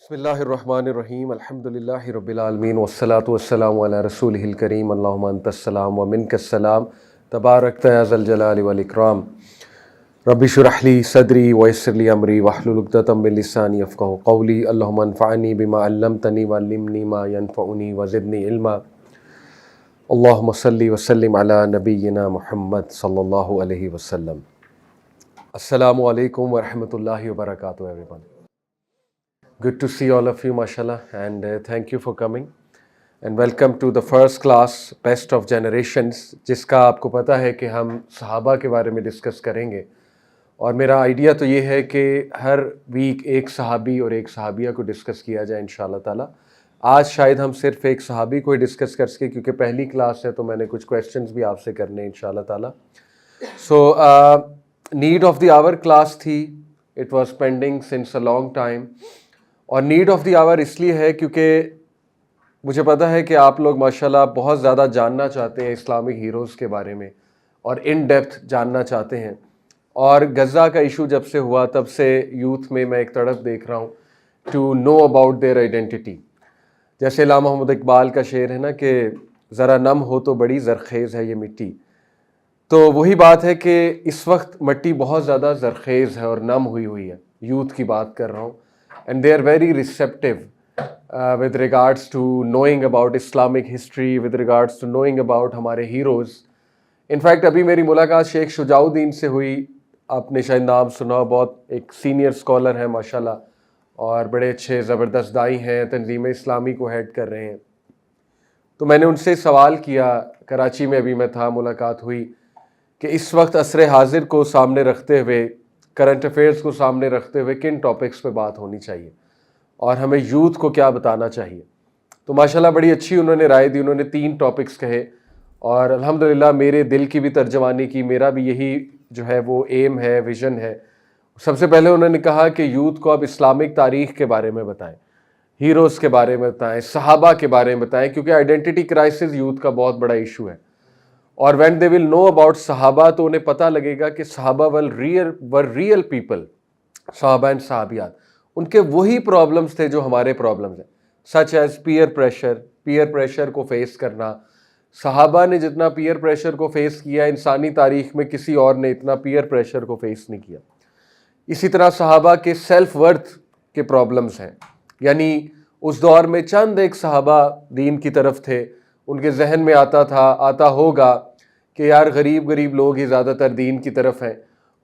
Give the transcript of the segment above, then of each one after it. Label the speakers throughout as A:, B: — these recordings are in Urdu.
A: بسم اللہ الرحمن الرحیم الحمدللہ رب العالمین والصلاة والسلام علی رسولہ الکریم اللہم انت السلام ومنک السلام تبارکت یا ذا الجلال والاکرام رب اشرح لی صدری ویسر لی امری واحلل عقدۃ من لسانی یفقہوا قولی اللہم انفعنی بما علمتنی وعلمنی ما ینفعنی وزدنی علما اللہم صلی وسلم علی نبینا محمد صلی اللہ علیہ وسلم۔ السلام علیکم ورحمۃ اللہ وبرکاتہ everyone. Good to see all of you, mashallah, and thank you for coming. And welcome to the first class, Best of Generations, جس کا آپ کو پتہ ہے کہ ہم صحابہ کے بارے میں ڈسکس کریں گے، اور میرا آئیڈیا تو یہ ہے کہ ہر ویک ایک صحابی اور ایک صحابیہ کو ڈسکس کیا جائے انشاءاللہ تعالیٰ۔ آج شاید ہم صرف ایک صحابی کو ہی ڈسکس کر سکیں کیونکہ پہلی کلاس ہے، تو میں نے کچھ کویسچنز بھی آپ سے کرنے ہیں انشاءاللہ تعالیٰ۔ So need of the hour class تھی، it was pending since a long time, اور نیڈ آف دی آور اس لیے ہے کیونکہ مجھے پتہ ہے کہ آپ لوگ ماشاءاللہ بہت زیادہ جاننا چاہتے ہیں اسلامک ہیروز کے بارے میں، اور ان ڈیپتھ جاننا چاہتے ہیں۔ اور غزہ کا ایشو جب سے ہوا تب سے یوتھ میں ایک تڑپ دیکھ رہا ہوں to know about their identity. جیسے علامہ محمد اقبال کا شعر ہے نا کہ ذرا نم ہو تو بڑی زرخیز ہے یہ مٹی، تو وہی بات ہے کہ اس وقت مٹی بہت زیادہ زرخیز ہے اور نم ہوئی ہے۔ یوتھ کی بات کر رہا ہوں، and they are very receptive with regards to knowing about Islamic history, with regards to knowing about ہمارے heroes. In fact ابھی میری ملاقات شیخ شجاع الدین سے ہوئی، آپ نے شاید نام سنا، بہت ایک سینئر اسکالر ہیں ماشاءاللہ، اور بڑے اچھے زبردست دائی ہیں، تنظیم اسلامی کو ہیڈ کر رہے ہیں۔ تو میں نے ان سے سوال کیا، کراچی میں ابھی میں تھا، ملاقات ہوئی، کہ اس وقت عصر حاضر کو سامنے رکھتے ہوئے، کرنٹ افیئرس کو سامنے رکھتے ہوئے کن ٹاپکس پہ بات ہونی چاہیے اور ہمیں یوتھ کو کیا بتانا چاہیے۔ تو ماشاءاللہ بڑی اچھی انہوں نے رائے دی، انہوں نے 3 ٹاپکس کہے، اور الحمدللہ میرے دل کی بھی ترجمانی کی، میرا بھی یہی جو ہے وہ ایم ہے، ویژن ہے۔ سب سے پہلے انہوں نے کہا کہ یوتھ کو اب اسلامک تاریخ کے بارے میں بتائیں، ہیروز کے بارے میں بتائیں، صحابہ کے بارے میں بتائیں، کیونکہ آئیڈینٹی کرائسس یوتھ کا بہت بڑا ایشو ہے، اور when they will know about صحابہ تو انہیں پتہ لگے گا کہ صحابہ were real people، صحابہ and صحابیات، ان کے وہی پرابلمز تھے جو ہمارے پرابلمز ہیں، such as پیئر پریشر کو فیس کرنا۔ صحابہ نے جتنا پیئر پریشر کو فیس کیا انسانی تاریخ میں کسی اور نے اتنا پیئر پریشر کو فیس نہیں کیا۔ اسی طرح صحابہ کے سیلف ورتھ کے پرابلمز ہیں، یعنی اس دور میں چند ایک صحابہ دین کی طرف تھے، ان کے ذہن میں آتا ہوگا کہ یار غریب لوگ ہی زیادہ تر دین کی طرف ہیں،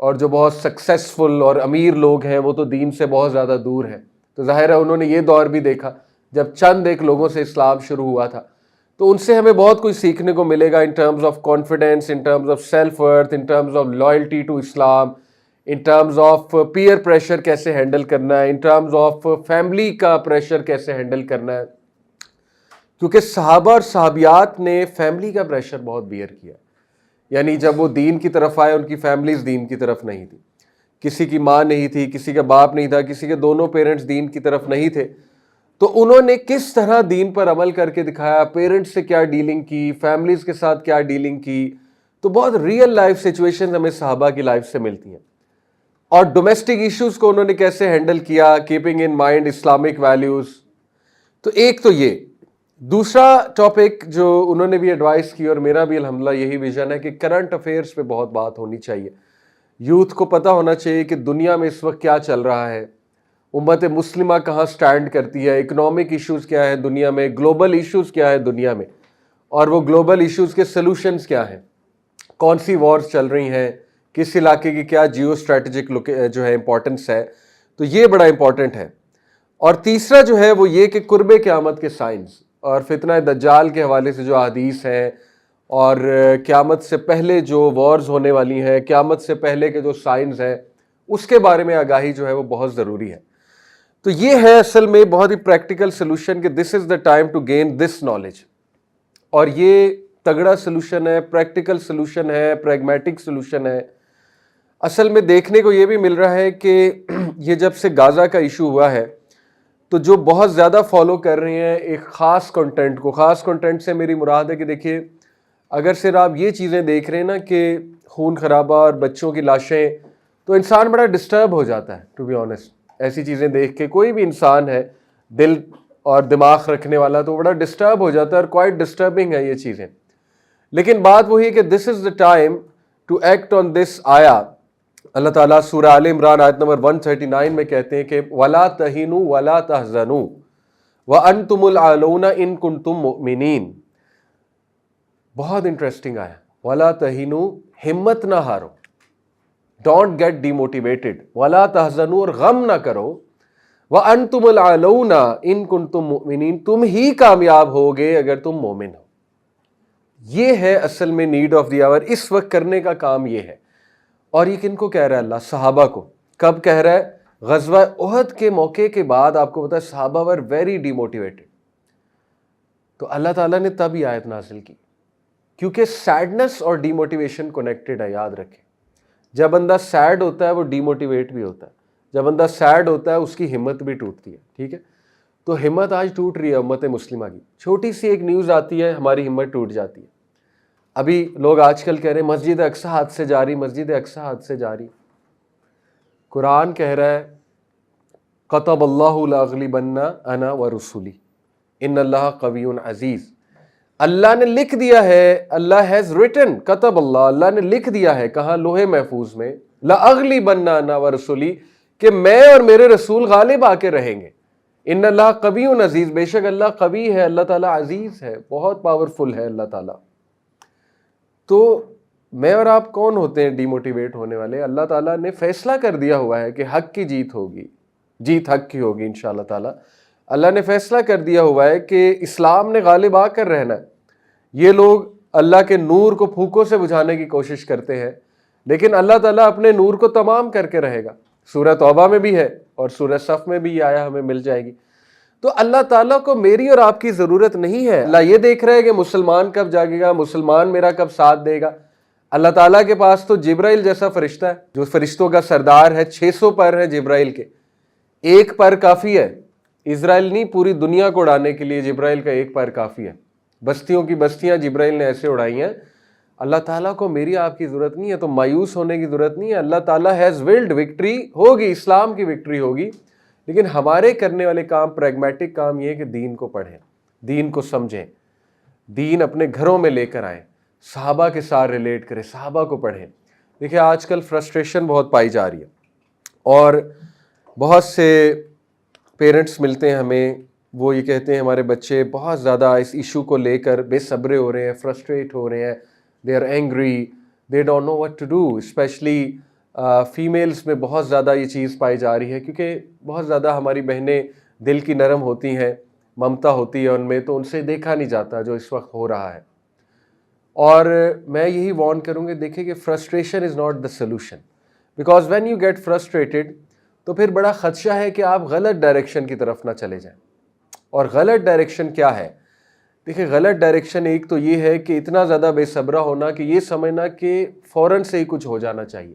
A: اور جو بہت سکسیسفل اور امیر لوگ ہیں وہ تو دین سے بہت زیادہ دور ہیں۔ تو ظاہر ہے انہوں نے یہ دور بھی دیکھا جب چند ایک لوگوں سے اسلام شروع ہوا تھا، تو ان سے ہمیں بہت کچھ سیکھنے کو ملے گا in terms of confidence, in terms of self worth, in terms of loyalty to Islam, in terms of peer pressure کیسے ہینڈل کرنا ہے، ان ٹرمز آف فیملی کا پریشر کیسے ہینڈل کرنا ہے، کیونکہ صحابہ اور صحابیات نے فیملی کا پریشر بہت بیئر کیا، یعنی جب وہ دین کی طرف آئے ان کی فیملیز دین کی طرف نہیں تھی، کسی کی ماں نہیں تھی، کسی کا باپ نہیں تھا، کسی کے دونوں پیرنٹس دین کی طرف نہیں تھے، تو انہوں نے کس طرح دین پر عمل کر کے دکھایا، پیرنٹس سے کیا ڈیلنگ کی، فیملیز کے ساتھ کیا ڈیلنگ کی، تو بہت ریئل لائف سچویشنز ہمیں صحابہ کی لائف سے ملتی ہیں، اور ڈومیسٹک ایشوز کو انہوں نے کیسے ہینڈل کیا، keeping in mind Islamic values. تو ایک تو یہ۔ دوسرا ٹاپک جو انہوں نے بھی ایڈوائز کی، اور میرا بھی الحمدللہ یہی ویژن ہے، کہ کرنٹ افیئرس پہ بہت بات ہونی چاہیے۔ یوتھ کو پتہ ہونا چاہیے کہ دنیا میں اس وقت کیا چل رہا ہے، امت مسلمہ کہاں سٹینڈ کرتی ہے، اکنامک ایشوز کیا ہے دنیا میں، گلوبل ایشوز کیا ہے دنیا میں، اور وہ گلوبل ایشوز کے سلوشنز کیا ہیں، کون سی وارز چل رہی ہیں، کس علاقے کی کیا جیو اسٹریٹجک جو ہے امپورٹنس ہے، تو یہ بڑا امپورٹنٹ ہے۔ اور تیسرا جو ہے وہ یہ کہ قرب قیامت کے سائنس اور فتنہ دجال کے حوالے سے جو احادیث ہیں، اور قیامت سے پہلے جو وارز ہونے والی ہیں، قیامت سے پہلے کے جو سائنز ہیں، اس کے بارے میں آگاہی جو ہے وہ بہت ضروری ہے۔ تو یہ ہے اصل میں بہت ہی پریکٹیکل سلوشن کہ this is the time to gain this knowledge, اور یہ تگڑا سلوشن ہے، پریکٹیکل سلوشن ہے، پریگمیٹک سلوشن ہے۔ اصل میں دیکھنے کو یہ بھی مل رہا ہے کہ یہ جب سے غزہ کا ایشو ہوا ہے تو جو بہت زیادہ فالو کر رہے ہیں ایک خاص کنٹینٹ کو، خاص کنٹینٹ سے میری مراد ہے کہ دیکھیے اگر صرف آپ یہ چیزیں دیکھ رہے ہیں نا کہ خون خرابہ اور بچوں کی لاشیں، تو انسان بڑا ڈسٹرب ہو جاتا ہے ٹو بی آنیسٹ۔ ایسی چیزیں دیکھ کے کوئی بھی انسان ہے دل اور دماغ رکھنے والا تو بڑا ڈسٹرب ہو جاتا ہے، اور کوائٹ ڈسٹربنگ ہے یہ چیزیں. لیکن بات وہی ہے کہ this is the time to act on this آیا. اللہ تعالیٰ سورہ آل عمران آیت نمبر 139 میں کہتے ہیں کہ وَلَا تَهِنُوا وَلَا تَحْزَنُوا وَأَنْتُمُ الْأَعْلَوْنَ إِن كُنتُم مُؤْمِنِينَ. بہت انٹرسٹنگ آیا. وَلَا تَهِنُوا، ہمت نہ ہارو، ڈونٹ گیٹ ڈی موٹیویٹڈ. وَلَا تَحْزَنُوا، اور غم نہ کرو. وَأَنْتُمُ الْأَعْلَوْنَ إِن كُنتُم مُؤْمِنِينَ، تم ہی کامیاب ہوگے اگر تم مومن ہو. یہ ہے اصل میں نیڈ آف دی آور، اس وقت کرنے کا کام یہ ہے. اور یہ کن کو کہہ رہا ہے اللہ؟ صحابہ کو. کب کہہ رہا ہے؟ غزوہ احد کے موقع کے بعد. آپ کو پتا ہے صحابہ ور ویری ڈی موٹیویٹڈ. تو اللہ تعالیٰ نے تب یہ آیت نازل کی، کیونکہ سیڈنس اور ڈی موٹیویشن کنیکٹڈ ہے. یاد رکھیں، جب بندہ سیڈ ہوتا ہے وہ ڈی موٹیویٹ بھی ہوتا ہے. جب بندہ سیڈ ہوتا ہے اس کی ہمت بھی ٹوٹتی ہے. ٹھیک ہے، تو ہمت آج ٹوٹ رہی ہے امت مسلمہ کی. چھوٹی سی ایک نیوز آتی ہے ہماری ہمت ٹوٹ جاتی ہے. ابھی لوگ آج کل کہہ رہے ہیں مسجد اقصی ہاتھ سے جاری، مسجد اقصی ہاتھ سے جاری. قرآن کہہ رہا ہے کتب اللہ لاغلبن انا ورسولی ان اللہ قوی عزیز. اللہ نے لکھ دیا ہے، اللہ ہیز ریٹن، کتب اللہ نے لکھ دیا ہے. کہاں؟ لوح محفوظ میں. لاغلبن انا ورسولی، کہ میں اور میرے رسول غالب آ کے رہیں گے. ان اللہ قوی عزیز، بے شک اللہ قوی ہے، اللہ تعالیٰ عزیز ہے، بہت پاورفل ہے اللہ تعالیٰ. تو میں اور آپ کون ہوتے ہیں ڈی موٹیویٹ ہونے والے؟ اللہ تعالیٰ نے فیصلہ کر دیا ہوا ہے کہ حق کی جیت ہوگی، جیت حق کی ہوگی انشاءاللہ تعالیٰ. اللہ نے فیصلہ کر دیا ہوا ہے کہ اسلام نے غالب آ کر رہنا ہے. یہ لوگ اللہ کے نور کو پھوکوں سے بجھانے کی کوشش کرتے ہیں، لیکن اللہ تعالیٰ اپنے نور کو تمام کر کے رہے گا. سورہ توبہ میں بھی ہے اور سورہ صف میں بھی یہ آیا ہمیں مل جائے گی. تو اللہ تعالیٰ کو میری اور آپ کی ضرورت نہیں ہے. اللہ یہ دیکھ رہا ہے کہ مسلمان کب جاگے گا، مسلمان میرا کب ساتھ دے گا. اللہ تعالیٰ کے پاس تو جبرائیل جیسا فرشتہ ہے جو فرشتوں کا سردار ہے. 600 پر ہے جبرائیل کے، ایک پر کافی ہے. اسرائیل نہیں، پوری دنیا کو اڑانے کے لیے جبرائیل کا ایک پر کافی ہے. بستیوں کی بستیاں جبرائیل نے ایسے اڑائی ہیں. اللہ تعالیٰ کو میری آپ کی ضرورت نہیں ہے، تو مایوس ہونے کی ضرورت نہیں ہے. اللہ تعالیٰ ہیز ولڈ، وکٹری ہوگی، اسلام کی وکٹری ہوگی. لیکن ہمارے کرنے والے کام، پریگمیٹک کام یہ ہے کہ دین کو پڑھیں، دین کو سمجھیں، دین اپنے گھروں میں لے کر آئیں، صحابہ کے ساتھ ریلیٹ کریں، صحابہ کو پڑھیں. دیکھیں آج کل فرسٹریشن بہت پائی جا رہی ہے، اور بہت سے پیرنٹس ملتے ہیں ہمیں، وہ یہ کہتے ہیں ہمارے بچے بہت زیادہ اس ایشو کو لے کر بے صبرے ہو رہے ہیں، فرسٹریٹ ہو رہے ہیں، they are angry, they don't know what to do. Especially families میں بہت زیادہ یہ چیز پائی جا رہی ہے، کیونکہ بہت زیادہ ہماری بہنیں دل کی نرم ہوتی ہیں، ممتا ہوتی ہے ان میں، تو ان سے دیکھا نہیں جاتا جو اس وقت ہو رہا ہے. اور میں یہی وارن کروں گی، دیکھیں کہ frustration is not the solution, because when you get frustrated تو پھر بڑا خدشہ ہے کہ آپ غلط ڈائریکشن کی طرف نہ چلے جائیں. اور غلط ڈائریکشن کیا ہے؟ دیکھیں غلط ڈائریکشن ایک تو یہ ہے کہ اتنا زیادہ بے صبرہ ہونا کہ یہ سمجھنا کہ فوراً سے ہی کچھ ہو جانا چاہیے.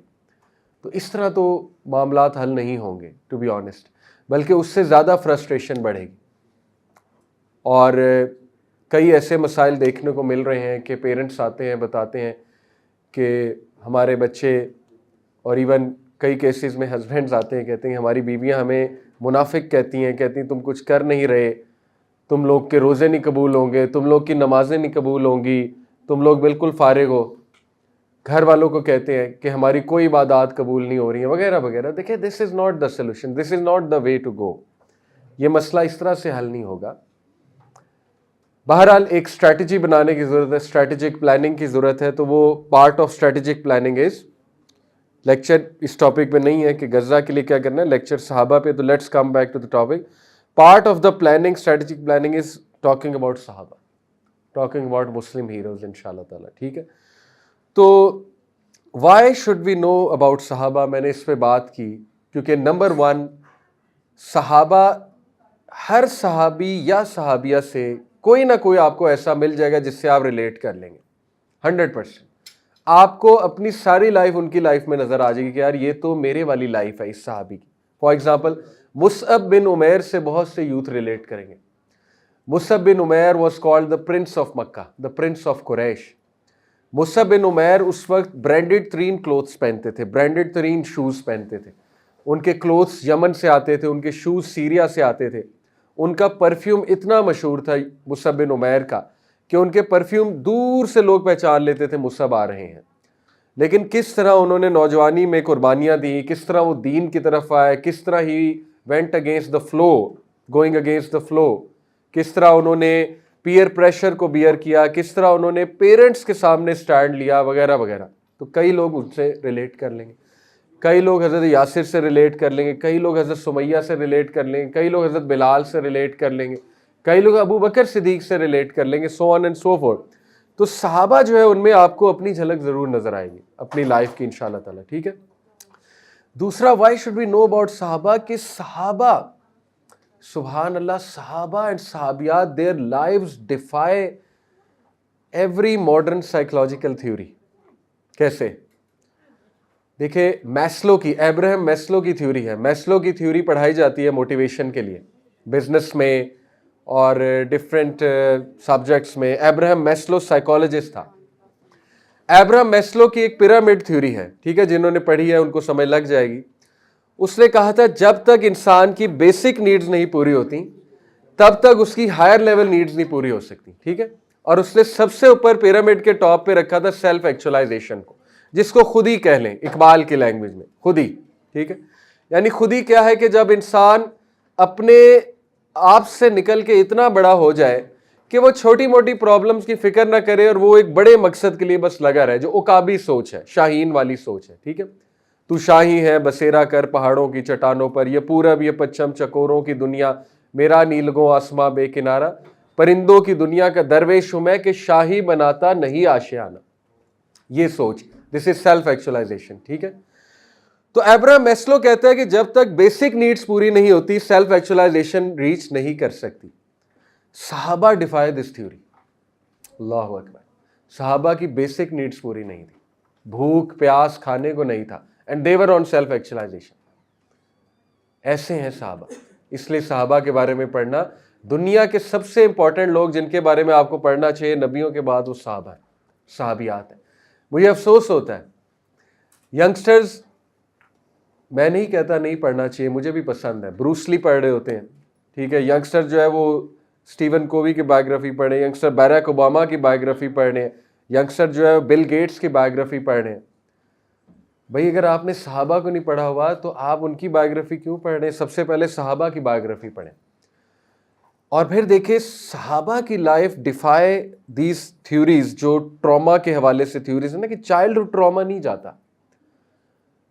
A: تو اس طرح تو معاملات حل نہیں ہوں گے ٹو بی آنیسٹ، بلکہ اس سے زیادہ فرسٹریشن بڑھے گی. اور کئی ایسے مسائل دیکھنے کو مل رہے ہیں کہ پیرنٹس آتے ہیں، بتاتے ہیں کہ ہمارے بچے، اور ایون کئی کیسز میں ہسبینڈز آتے ہیں، کہتے ہیں ہماری بیویاں ہمیں منافق کہتی ہیں تم کچھ کر نہیں رہے، تم لوگ کے روزے نہیں قبول ہوں گے، تم لوگ کی نمازیں نہیں قبول ہوں گی، تم لوگ بالکل فارغ ہو. گھر والوں کو کہتے ہیں کہ ہماری کوئی عبادات قبول نہیں ہو رہی ہیں، وغیرہ وغیرہ. دیکھیں this is not the solution, this is not the way to go. یہ مسئلہ اس طرح سے حل نہیں ہوگا. بہرحال ایک اسٹریٹجی بنانے کی ضرورت ہے، اسٹریٹجک پلاننگ کی ضرورت ہے. تو وہ part of strategic planning is, lecture اس ٹاپک پہ نہیں ہے کہ غزہ کے لیے کیا کرنا ہے، لیکچر صحابہ پہ. تو let's come back to the topic. Part of the planning, strategic planning is talking about صحابہ، ٹاکنگ اباؤٹ مسلم ہیروز انشاءاللہ تعالیٰ. ٹھیک ہے، تو why should we know about صحابہ؟ میں نے اس پہ بات کی کیونکہ نمبر 1، صحابہ، ہر صحابی یا صحابیہ سے کوئی نہ کوئی آپ کو ایسا مل جائے گا جس سے آپ ریلیٹ کر لیں گے 100%. آپ کو اپنی ساری لائف ان کی لائف میں نظر آ جائے گی کہ یار یہ تو میرے والی لائف ہے اس صحابی کی. فار ایگزامپل مصعب بن عمیر سے بہت سے یوتھ ریلیٹ کریں گے. مصعب بن عمیر was called the prince of Mecca, the prince of Quraysh. مصعب بن عمیر اس وقت برانڈڈ ترین کلوتھس پہنتے تھے، برانڈڈ ترین شوز پہنتے تھے. ان کے کلوتھس یمن سے آتے تھے، ان کے شوز سیریا سے آتے تھے. ان کا پرفیوم اتنا مشہور تھا مصعب بن عمیر کا کہ ان کے پرفیوم دور سے لوگ پہچان لیتے تھے مصعب آ رہے ہیں. لیکن کس طرح انہوں نے نوجوانی میں قربانیاں دیں, کس طرح وہ دین کی طرف آئے, کس طرح he went against the flow, going against the flow, کس طرح انہوں نے پیئر پریشر کو بیئر کیا, کس طرح انہوں نے پیرنٹس کے سامنے سٹینڈ لیا وغیرہ وغیرہ. تو کئی لوگ ان سے ریلیٹ کر لیں گے, کئی لوگ حضرت یاسر سے ریلیٹ کر لیں گے, کئی لوگ حضرت سمیہ سے ریلیٹ کر لیں گے, کئی لوگ حضرت بلال سے ریلیٹ کر لیں گے, کئی لوگ ابو بکر صدیق سے ریلیٹ کر لیں گے, سو آن اینڈ سو فورتھ. تو صحابہ جو ہے ان میں آپ کو اپنی جھلک ضرور نظر آئے گی اپنی لائف کی انشاءاللہ تعالیٰ. ٹھیک ہے. دوسرا, why should we know about صحابہ, کہ صحابہ, سبحان اللہ, صحابہ اینڈ صحابیات, their lives defy every modern psychological theory. کیسے؟ دیکھیں, میسلو کی, ابراہم میسلو کی تھیوری ہے. میسلو کی تھیوری پڑھائی جاتی ہے موٹیویشن کے لیے بزنس میں اور ڈفرینٹ سبجیکٹس میں. ابراہم میسلو سائیکالوجسٹ تھا. ابراہم میسلو کی ایک پیرامڈ تھیوری ہے, ٹھیک ہے, جنہوں نے پڑھی ہے ان کو سمجھ لگ جائے گی. اس نے کہا تھا جب تک انسان کی بیسک نیڈز نہیں پوری ہوتی تب تک اس کی ہائر لیول نیڈز نہیں پوری ہو سکتی. ٹھیک ہے. اور اس نے سب سے اوپر پیرامڈ کے ٹاپ پہ رکھا تھا سیلف ایکچولائزیشن کو, جس کو خود ہی کہہ لیں اقبال کی لینگویج میں, خود ہی. ٹھیک ہے. یعنی خود ہی کیا ہے کہ جب انسان اپنے آپ سے نکل کے اتنا بڑا ہو جائے کہ وہ چھوٹی موٹی پرابلمز کی فکر نہ کرے اور وہ ایک بڑے مقصد کے لیے بس لگا رہے, جو عقابی سوچ ہے, شاہین والی سوچ ہے. ٹھیک ہے. تو شاہی ہے بسیرا کر پہاڑوں کی چٹانوں پر, یہ پورب یہ پچھم چکوروں کی دنیا, میرا نیلگوں آسماں بے کنارہ, پرندوں کی دنیا کا درویش ہوں میں کہ شاہی بناتا نہیں آشیانہ. یہ سوچ, دس از سیلف ایکچولائزیشن. ٹھیک ہے. تو ابراہم میسلو کہتا ہے کہ جب تک بیسک نیڈز پوری نہیں ہوتی سیلف ایکچولائزیشن ریچ نہیں کر سکتی. صحابہ ڈیفائی دس تھیوری. اللہ اکبر. صحابہ کی بیسک نیڈز پوری نہیں تھی, بھوک پیاس کھانے کو نہیں تھا, and they were on self actualisation. ایسے ہیں صحابہ. اس لیے صحابہ کے بارے میں پڑھنا, دنیا کے سب سے امپورٹنٹ لوگ جن کے بارے میں آپ کو پڑھنا چاہیے نبیوں کے بعد, وہ صحابہ ہیں, صحابیات ہیں. مجھے افسوس ہوتا ہے ینگسٹرز, میں نہیں کہتا نہیں پڑھنا چاہیے, مجھے بھی پسند ہے, بروس لی پڑھ رہے ہوتے ہیں. ٹھیک ہے. ینگسٹر جو ہے وہ اسٹیون کووی کی بایوگرافی پڑھ رہے ہیں, ینگسٹر بیراک اوباما کی بایوگرافی پڑھ رہے ہیں, ینگسٹر جو ہے بل گیٹس کی بایوگرافی پڑھ رہے ہیں. بھئی اگر آپ نے صحابہ کو نہیں پڑھا ہوا تو آپ ان کی بایوگرافی کیوں پڑھ رہے ہیں؟ سب سے پہلے صحابہ کی بایوگرافی پڑھیں اور پھر دیکھیں صحابہ کی لائف ڈیفائی دیز تھیوریز, جو ٹراما کے حوالے سے تھیوریز ہیں نا, کہ چائلڈہڈ ٹراما نہیں جاتا.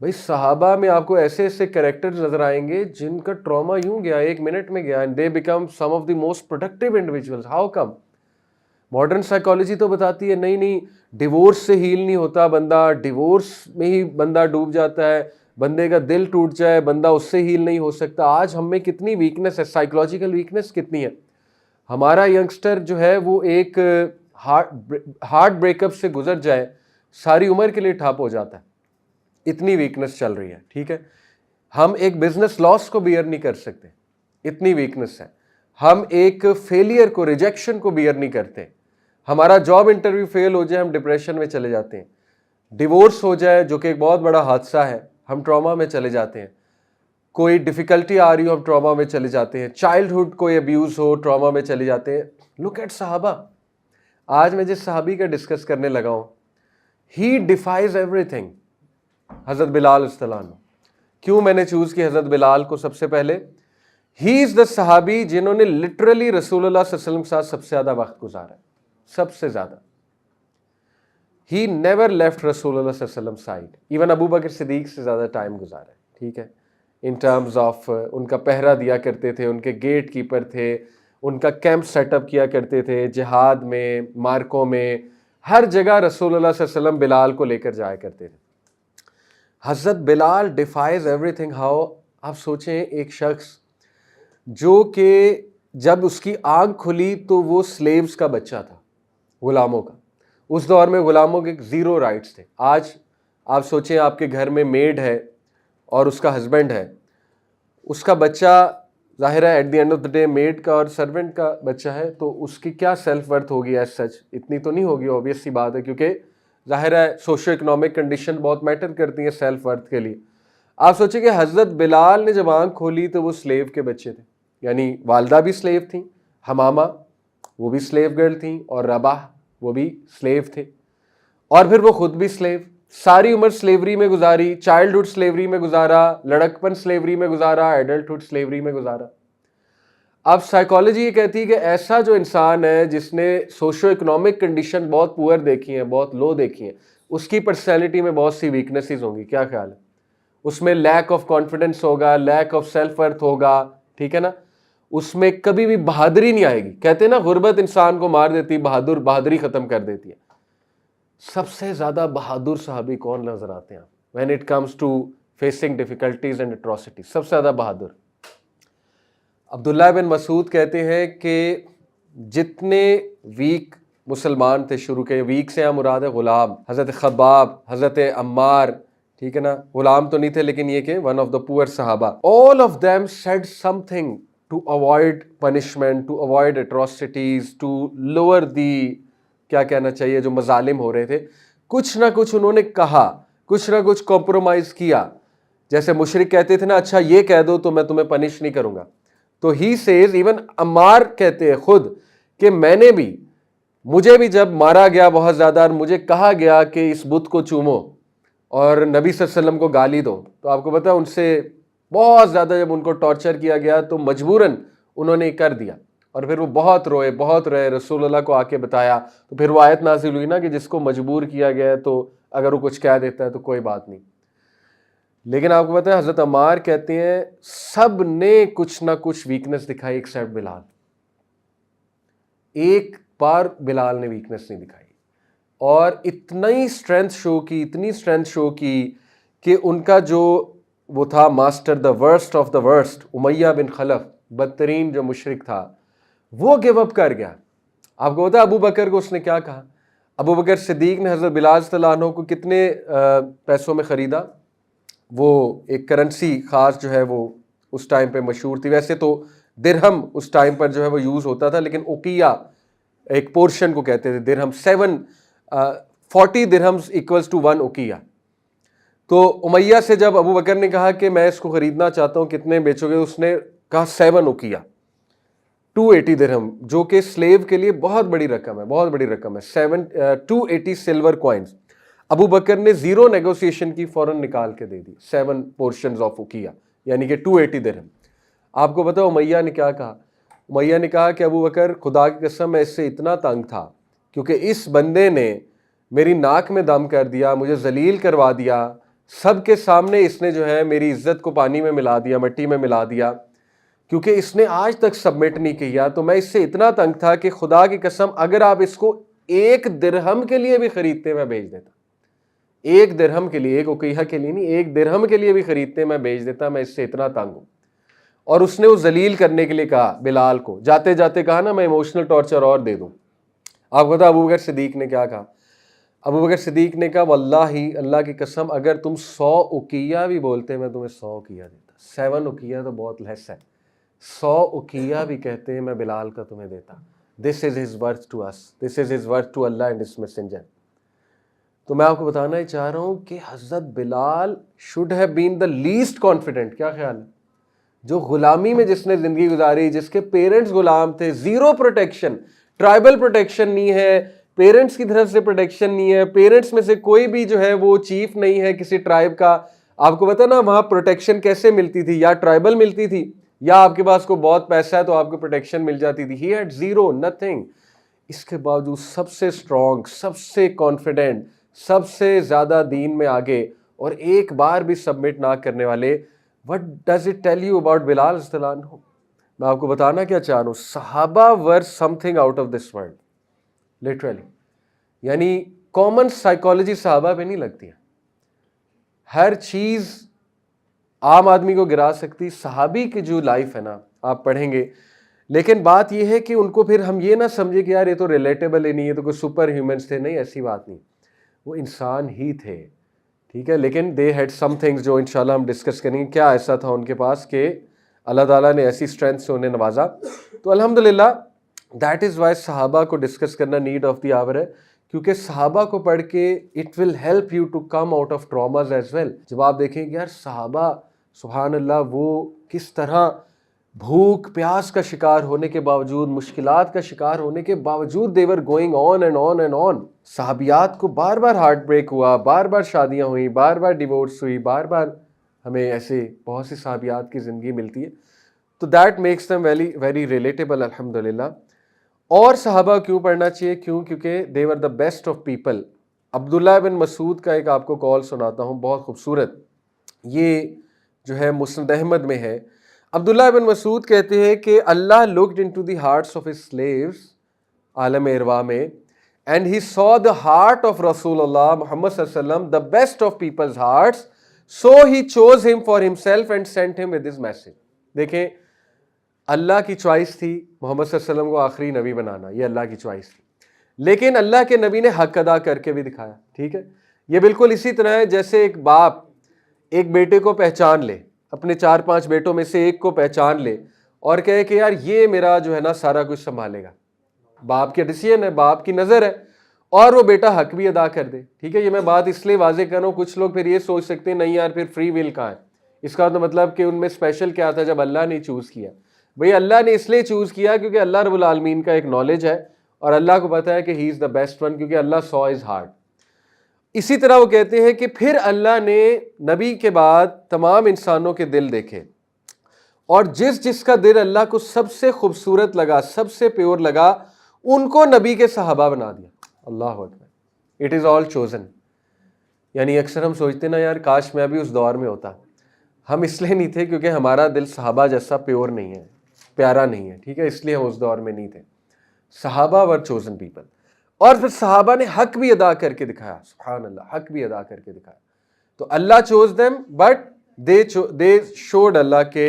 A: بھئی صحابہ میں آپ کو ایسے ایسے کریکٹرز نظر آئیں گے جن کا ٹراما یوں گیا, 1 منٹ میں گیا, and they become some of the most productive individuals. How come? Modern psychology تو بتاتی ہے نہیں ڈیورس سے ہیل نہیں ہوتا بندہ, ڈیورس میں ہی بندہ ڈوب جاتا ہے, بندے کا دل ٹوٹ جائے بندہ اس سے ہیل نہیں ہو سکتا. آج ہم میں کتنی ویکنس ہے, سائیکولوجیکل ویکنس کتنی ہے. ہمارا ینگسٹر جو ہے وہ ایک ہارٹ بریک اپ سے گزر جائے ساری عمر کے لیے ٹھپ ہو جاتا ہے, اتنی ویکنس چل رہی ہے. ٹھیک ہے. ہم ایک بزنس لاس کو بیئر نہیں کر سکتے, اتنی ویکنس ہے. ہم ایک فیلئر کو, ریجیکشن کو بیئر نہیں کرتے. ہمارا جاب انٹرویو فیل ہو جائے ہم ڈپریشن میں چلے جاتے ہیں, ڈیورس ہو جائے جو کہ ایک بہت بڑا حادثہ ہے ہم ٹراما میں چلے جاتے ہیں, کوئی ڈیفیکلٹی آ رہی ہو ہم ٹراما میں چلے جاتے ہیں, چائلڈہڈ کوئی ابیوز ہو ٹراما میں چلے جاتے ہیں. لک ایٹ صحابہ. آج میں جس صحابی کا ڈسکس کرنے لگا ہوں, ہی ڈیفائز ایوری تھنگ. حضرت بلال رضی. کیوں میں نے چوز کی حضرت بلال کو سب سے پہلے؟ ہی از دا صحابی جنہوں نے لٹرلی رسول اللہ صلی اللہ علیہ وسلم کے ساتھ سب سے زیادہ وقت گزارا ہے, سب سے زیادہ. ہی نیور لیفٹ رسول اللہ صلی اللہ علیہ وسلم سائڈ. ایون ابو بکر صدیق سے زیادہ ٹائم گزارا ہے. ٹھیک ہے. ان ٹرمز آف ان کا پہرا دیا کرتے تھے, ان کے گیٹ کیپر تھے, ان کا کیمپ سیٹ اپ کیا کرتے تھے, جہاد میں, مارکوں میں, ہر جگہ رسول اللہ صلی اللہ علیہ وسلم بلال کو لے کر جایا کرتے تھے. حضرت بلال ڈیفائز ایوری تھنگ. ہاؤ؟ آپ سوچیں ایک شخص جو کہ جب اس کی آنکھ کھلی تو وہ سلیوز کا بچہ تھا, غلاموں کا. اس دور میں غلاموں کے 0 رائٹس تھے. آج آپ سوچیں آپ کے گھر میں میڈ ہے اور اس کا ہسبینڈ ہے, اس کا بچہ ظاہر ہے at the end of the day maid کا اور سرونٹ کا بچہ ہے, تو اس کی کیا سیلف ورتھ ہوگی ایز سچ؟ اتنی تو نہیں ہوگی, آبویس سی بات ہے, کیونکہ ظاہر ہے سوشو اکنامک کنڈیشن بہت میٹر کرتی ہیں سیلف ورتھ کے لیے. آپ سوچیں کہ حضرت بلال نے جب آنکھ کھولی تو وہ سلیو کے بچے تھے, یعنی والدہ بھی سلیو تھیں، حمامہ وہ بھی سلیو گرل تھیں، اور رباح وہ بھی سلیو تھے، اور پھر وہ خود بھی سلیو، ساری عمر سلیوری میں گزاری، چائلڈہڈ سلیوری میں گزارا، لڑکپن سلیوری میں گزارا، ایڈلٹہڈ سلیوری میں گزارا۔ اب سائیکالوجی یہ کہتی ہے کہ ایسا جو انسان ہے جس نے سوشو اکنامک کنڈیشن بہت پور دیکھی ہیں، بہت لو دیکھی ہیں، اس کی پرسنالٹی میں بہت سی ویکنیسز ہوں گی۔ کیا خیال ہے؟ اس میں لیک آف کانفیڈنس ہوگا، لیک آف سیلف ورتھ ہوگا، ٹھیک ہے نا؟ اس میں کبھی بھی بہادری نہیں آئے گی۔ کہتے ہیں نا غربت انسان کو مار دیتی، بہادری ختم کر دیتی ہے۔ سب سے زیادہ بہادر صحابی کون نظر آتے ہیں when it comes to facing difficulties and atrocities؟ سب سے زیادہ بہادر عبداللہ بن مسعود کہتے ہیں کہ جتنے ویک مسلمان تھے شروع کے، ویک سے مراد ہے غلام، حضرت خباب، حضرت عمار، ٹھیک ہے نا، غلام تو نہیں تھے لیکن یہ کہ ون آف دا پور صحابہ، all of them said something to avoid punishment, to avoid atrocities, to lower the کیا کہنا چاہیے جو مظالم ہو رہے تھے، کچھ نہ کچھ انہوں نے کہا، کچھ نہ کچھ کمپرومائز کیا۔ جیسے مشرک کہتے تھے نا اچھا یہ کہہ دو تو میں تمہیں پنش نہیں کروں گا، تو ہی سیز، ایون عمار کہتے ہیں خود کہ مجھے بھی جب مارا گیا بہت زیادہ اور مجھے کہا گیا کہ اس بت کو چومو اور نبی صلی اللہ علیہ وسلم کو گالی دو، تو آپ کو پتا ان سے بہت زیادہ جب ان کو ٹارچر کیا گیا تو مجبوراً انہوں نے کر دیا، اور پھر وہ بہت روئے، رسول اللہ کو آ کے بتایا، تو پھر وہ آیت نازل ہوئی نا کہ جس کو مجبور کیا گیا ہے تو اگر وہ کچھ کہہ دیتا ہے تو کوئی بات نہیں۔ لیکن آپ کو پتا ہے حضرت عمار کہتے ہیں سب نے کچھ نہ کچھ ویکنس دکھائی ایکسیپٹ بلال، ایک بار بلال نے ویکنس نہیں دکھائی، اور اتنی اسٹرینتھ شو کی کہ ان کا جو وہ تھا master, the worst of the worst, امیہ بن خلف، بدترین جو مشرک تھا، وہ گیو اپ کر گیا۔ آپ کو پتا ابو بکر کو اس نے کیا کہا؟ ابو بکر صدیق نے حضرت بلال صلی اللہ عنہ کو کتنے پیسوں میں خریدا؟ وہ ایک کرنسی خاص جو ہے وہ اس ٹائم پہ مشہور تھی، ویسے تو درہم اس ٹائم پر جو ہے وہ یوز ہوتا تھا، لیکن اوقیہ ایک پورشن کو کہتے تھے، درہم 40 درہمز ایکولز ٹو 1 اوقیہ۔ تو امیہ سے جب ابو بکر نے کہا کہ میں اس کو خریدنا چاہتا ہوں، کتنے بیچو گے؟ اس نے کہا 7 اوقیہ، 280 درہم، جو کہ سلیو کے لیے بہت بڑی رقم ہے، 280 سلور کوائنز۔ ابو بکر نے زیرو نیگوسیشن کی، فوراً نکال کے دے دی 7 پورشنز آف اوقیہ، یعنی کہ 280 درہم۔ آپ کو پتا امیہ نے کیا کہا؟ امیہ نے کہا کہ ابو بکر خدا کی قسم میں اس سے اتنا تنگ تھا کیونکہ اس بندے نے میری ناک میں دم کر دیا، مجھے ذلیل کروا دیا، سب کے سامنے اس نے جو ہے میری عزت کو پانی میں ملا دیا، مٹی میں ملا دیا، کیونکہ اس نے آج تک سبمٹ نہیں کیا، تو میں اس سے اتنا تنگ تھا کہ خدا کی قسم اگر آپ اس کو 1 درہم کے لیے بھی خریدتے میں بیچ دیتا، 1 درہم کے لیے، 1 اوقیہ کے لیے نہیں، 1 درہم کے لیے بھی خریدتے میں بیچ دیتا، میں اس سے اتنا تنگ ہوں۔ اور اس نے وہ ذلیل کرنے کے لیے کہا بلال کو، جاتے جاتے کہا نا میں ایموشنل ٹارچر اور دے دوں۔ آپ کو پتا ابو بکر صدیق نے کیا کہا؟ ابو بکر صدیق نے کہا واللہ اللہ کی قسم اگر تم 100 اوقیہ بھی بولتے میں تمہیں 100 اوقیہ دیتا، 7 اوقیہ تو بہت لیس ہے، 100 اوقیہ بھی کہتے ہیں میں بلال کا تمہیں دیتا۔ This is his worth to us, this is his worth to Allah and his messenger۔ تو میں آپ کو بتانا ہی چاہ رہا ہوں کہ حضرت بلال should have been the least confident۔ کیا خیال ہے؟ جو غلامی میں جس نے زندگی گزاری، جس کے پیرنٹس غلام تھے، زیرو پروٹیکشن، ٹرائبل پروٹیکشن نہیں ہے، پیرنٹس کی طرف سے پروٹیکشن نہیں ہے، پیرنٹس میں سے کوئی بھی جو ہے وہ چیف نہیں ہے کسی ٹرائب کا۔ آپ کو پتا نا وہاں پروٹیکشن کیسے ملتی تھی؟ یا ٹرائبل ملتی تھی، یا آپ کے پاس کو بہت پیسہ ہے تو آپ کو پروٹیکشن مل جاتی تھی۔ He had zero, nothing. اس کے باوجود سب سے اسٹرانگ، سب سے کانفیڈنٹ، سب سے زیادہ دین میں آگے، اور ایک بار بھی سبمٹ نہ کرنے والے۔ What does it tell you about بلال رضی اللہ عنہ؟ میں آپ کو بتانا کیا چاہ رہا ہوں، صحابہ were something out of this world literally۔ یعنی کامن سائیکالوجی صحابہ پہ نہیں لگتی ہے، ہر چیز عام آدمی کو گرا سکتی، صحابی کی جو لائف ہے نا آپ پڑھیں گے۔ لیکن بات یہ ہے کہ ان کو پھر ہم یہ نہ سمجھے کہ یار یہ تو ریلیٹیبل ہی نہیں ہے، تو کوئی سپر ہیومنس تھے، نہیں، ایسی بات نہیں، وہ انسان ہی تھے، ٹھیک ہے۔ لیکن دے ہیڈ سم تھنگز جو انشاءاللہ ہم ڈسکس کریں گے، کیا ایسا تھا ان کے پاس کہ اللہ تعالیٰ نے ایسی اسٹرینتھ سے انہیں نوازا۔ تو الحمدللہ دیٹ از وائی صحابہ کو ڈسکس کرنا نیڈ آف دی آور ہے، کیونکہ صحابہ کو پڑھ کے it will help you to come out of traumas as well. جب آپ دیکھیں کہ یار صحابہ سبحان اللہ وہ کس طرح بھوک پیاس کا شکار ہونے کے باوجود، مشکلات کا شکار ہونے کے باوجود they were going on and on and on. صحابیات کو بار بار ہارٹ بریک ہوا، بار بار شادیاں ہوئیں، بار بار ڈیورس ہوئی، بار بار ہمیں ایسے بہت سی صحابیات کی زندگی ملتی ہے. تو that makes them very very relatable الحمدللہ. اور صحابہ کیوں پڑھنا چاہیے؟ کیونکہ they were the best of people. عبداللہ بن مسعود کا ایک آپ کو کال سناتا ہوں، بہت خوبصورت. یہ جو ہے مسند احمد میں ہے. عبداللہ بن مسعود کہتے ہیں کہ اللہ looked into the hearts of his slaves عالم ارواح میں, and he saw the heart of رسول اللہ محمد صلی اللہ علیہ وسلم, the best of people's hearts, so he chose him for himself and sent him with his message. دیکھیں اللہ کی چوائس تھی محمد صلی اللہ علیہ وسلم کو آخری نبی بنانا، یہ اللہ کی چوائس تھی، لیکن اللہ کے نبی نے حق ادا کر کے بھی دکھایا. ٹھیک ہے، یہ بالکل اسی طرح ہے جیسے ایک باپ ایک بیٹے کو پہچان لے، اپنے 4-5 بیٹوں میں سے ایک کو پہچان لے اور کہے کہ یار یہ میرا جو ہے نا سارا کچھ سنبھالے گا. باپ کی ڈیسیژن ہے، باپ کی نظر ہے، اور وہ بیٹا حق بھی ادا کر دے. ٹھیک ہے، یہ میں بات اس لیے واضح کر رہا ہوں، کچھ لوگ پھر یہ سوچ سکتے ہیں نہیں یار پھر فری ول کہاں ہے. اس کا تو مطلب کہ ان میں اسپیشل کیا تھا جب اللہ نے چوز کیا. بھئی اللہ نے اس لیے چوز کیا کیونکہ اللہ رب العالمین کا ایک نالج ہے اور اللہ کو پتہ ہے کہ he is the best one, کیونکہ اللہ سو از ہارٹ. اسی طرح وہ کہتے ہیں کہ پھر اللہ نے نبی کے بعد تمام انسانوں کے دل دیکھے، اور جس جس کا دل اللہ کو سب سے خوبصورت لگا، سب سے پیور لگا، ان کو نبی کے صحابہ بنا دیا. اللہ اکبر، اٹ از آل چوزن. یعنی اکثر ہم سوچتے نا یار کاش میں ابھی اس دور میں ہوتا. ہم اس لیے نہیں تھے کیونکہ ہمارا دل صحابہ جیسا پیور نہیں ہے، پیارا نہیں ہے. ٹھیک ہے، اس لیے ہم اس دور میں نہیں تھے. صحابہ ور چوزن پیپل. اور پھر صحابہ نے حق بھی ادا کر کے دکھایا. سبحان اللہ، حق بھی ادا کر کے دکھایا. تو اللہ choose them but they showed اللہ کہ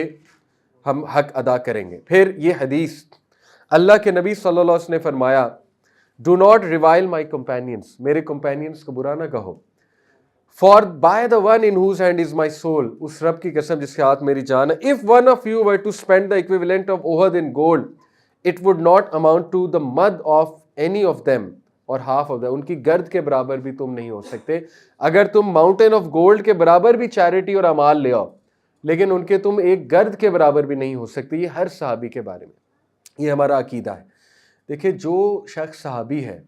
A: ہم حق ادا کریں گے. پھر یہ حدیث اللہ کے نبی صلی اللہ علیہ وسلم نے فرمایا، do not revile my companions, میرے کمپینینس کو برا نہ کہو. For by the one in whose hand is my soul, اس رب کی قسم جس کے ہاتھ میری جان ہے. If one of you were to spend the equivalent of Uhud in gold it would not amount to the مد of any of them or half of them. ان کی گرد کے برابر بھی تم نہیں ہو سکتے. اگر تم ماؤنٹین آف گولڈ کے برابر بھی چیریٹی اور اعمال لے آؤ لیکن ان کے تم ایک گرد کے برابر بھی نہیں ہو سکتے. یہ ہر صحابی کے بارے میں یہ ہمارا عقیدہ ہے. دیکھیں جو شخص صحابی ہے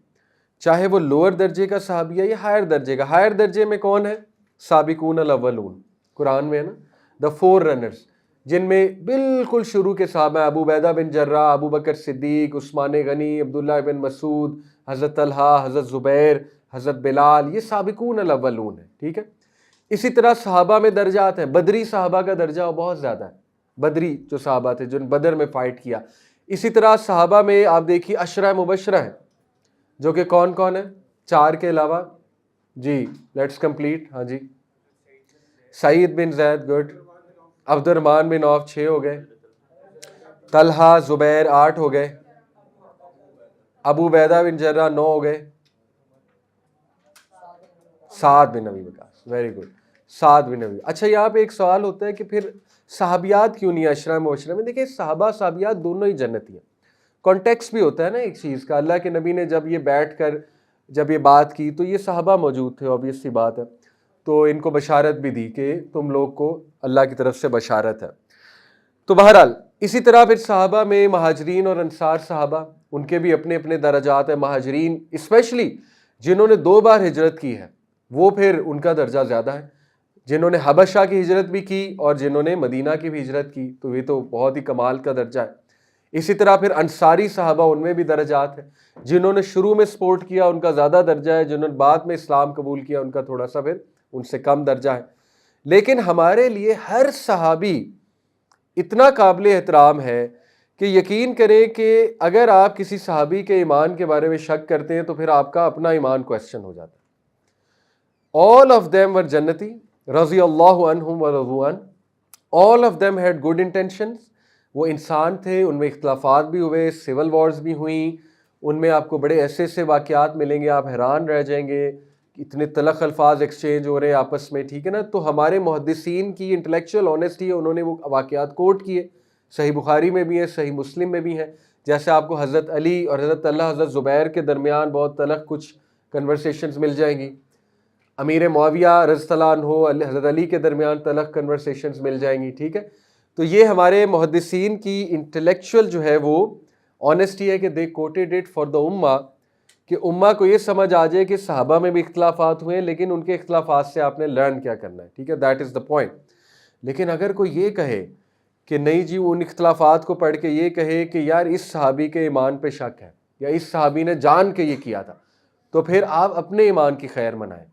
A: چاہے وہ لوور درجے کا صحابی ہے یا ہائر درجے کا. ہائر درجے میں کون ہے؟ سابقون الاولون، قرآن میں ہے نا، دا فور رنرز، جن میں بالکل شروع کے صحابہ ابو عبیدہ بن جراح، ابو بکر صدیق، عثمان غنی، عبداللہ بن مسعود، حضرت طلحہ، حضرت زبیر، حضرت بلال، یہ سابقون الاولون ہیں. ٹھیک ہے، اسی طرح صحابہ میں درجات ہیں. بدری صحابہ کا درجہ بہت زیادہ ہے، بدری جو صحابہ تھے جن بدر میں فائٹ کیا. اسی طرح صحابہ میں آپ دیکھیے عشرہ مبشرہ ہیں جو کہ کون کون ہیں 4 کے علاوہ؟ جی لیٹس کمپلیٹ. ہاں جی، سعید بن زید، گڈ. عبد الرحمن بن عوف 6 ہو گئے، طلحہ زبیر 8 ہو گئے، ابو عبیدہ بن جراح 9 ہو گئے، سعد بن ابی وقاص، ویری گڈ، سعد بن ابی. اچھا یہاں پہ ایک سوال ہوتا ہے کہ پھر صحابیات کیوں نہیں عشرہ مبشرہ میں؟ دیکھیں صحابہ صحابیات دونوں ہی جنتی ہیں. کانٹیکس بھی ہوتا ہے نا ایک چیز کا. اللہ کے نبی نے جب یہ بیٹھ کر جب یہ بات کی تو یہ صحابہ موجود تھے، obvious سی بات ہے، تو ان کو بشارت بھی دی کہ تم لوگ کو اللہ کی طرف سے بشارت ہے. تو بہرحال اسی طرح پھر صحابہ میں مہاجرین اور انصار صحابہ، ان کے بھی اپنے اپنے درجات ہیں. مہاجرین اسپیشلی جنہوں نے 2 بار ہجرت کی ہے وہ پھر ان کا درجہ زیادہ ہے. جنہوں نے حبشہ کی ہجرت بھی کی اور جنہوں نے مدینہ کی بھی ہجرت کی تو یہ تو بہت ہی کمال کا درجہ ہے. اسی طرح پھر انصاری صحابہ، ان میں بھی درجات ہیں. جنہوں نے شروع میں سپورٹ کیا ان کا زیادہ درجہ ہے، جنہوں نے بعد میں اسلام قبول کیا ان کا تھوڑا سا پھر ان سے کم درجہ ہے. لیکن ہمارے لیے ہر صحابی اتنا قابل احترام ہے کہ یقین کریں کہ اگر آپ کسی صحابی کے ایمان کے بارے میں شک کرتے ہیں تو پھر آپ کا اپنا ایمان کویسچن ہو جاتا ہے. all of them were جنتی رضی اللہ عنہم ورضوا عنہ. all of them had good intentions. وہ انسان تھے، ان میں اختلافات بھی ہوئے، سول وارز بھی ہوئیں، ان میں آپ کو بڑے ایسے ایسے واقعات ملیں گے آپ حیران رہ جائیں گے، اتنے تلخ الفاظ ایکسچینج ہو رہے ہیں آپس میں. ٹھیک ہے نا، تو ہمارے محدثین کی انٹلیکچوئل آنیسٹی ہے، انہوں نے وہ واقعات کوٹ کیے. صحیح بخاری میں بھی ہے، صحیح مسلم میں بھی ہیں. جیسے آپ کو حضرت علی اور حضرت طلحہ حضرت زبیر کے درمیان بہت تلخ کچھ کنورسیشنز مل جائیں گی. امیر معاویہ رضی اللہ عنہ حضرت علی کے درمیان تلخ کنورسیشنز مل جائیں گی. ٹھیک ہے، تو یہ ہمارے محدثین کی انٹلیکچوئل جو ہے وہ آنیسٹی ہے کہ دے کوٹیڈ اٹ فار دا امہ، کہ امہ کو یہ سمجھ آ جائے کہ صحابہ میں بھی اختلافات ہوئے ہیں لیکن ان کے اختلافات سے آپ نے لرن کیا کرنا ہے. ٹھیک ہے، دیٹ از دا پوائنٹ. لیکن اگر کوئی یہ کہے کہ نہیں جی، ان اختلافات کو پڑھ کے یہ کہے کہ یار اس صحابی کے ایمان پہ شک ہے یا اس صحابی نے جان کے یہ کیا تھا، تو پھر آپ اپنے ایمان کی خیر منائیں،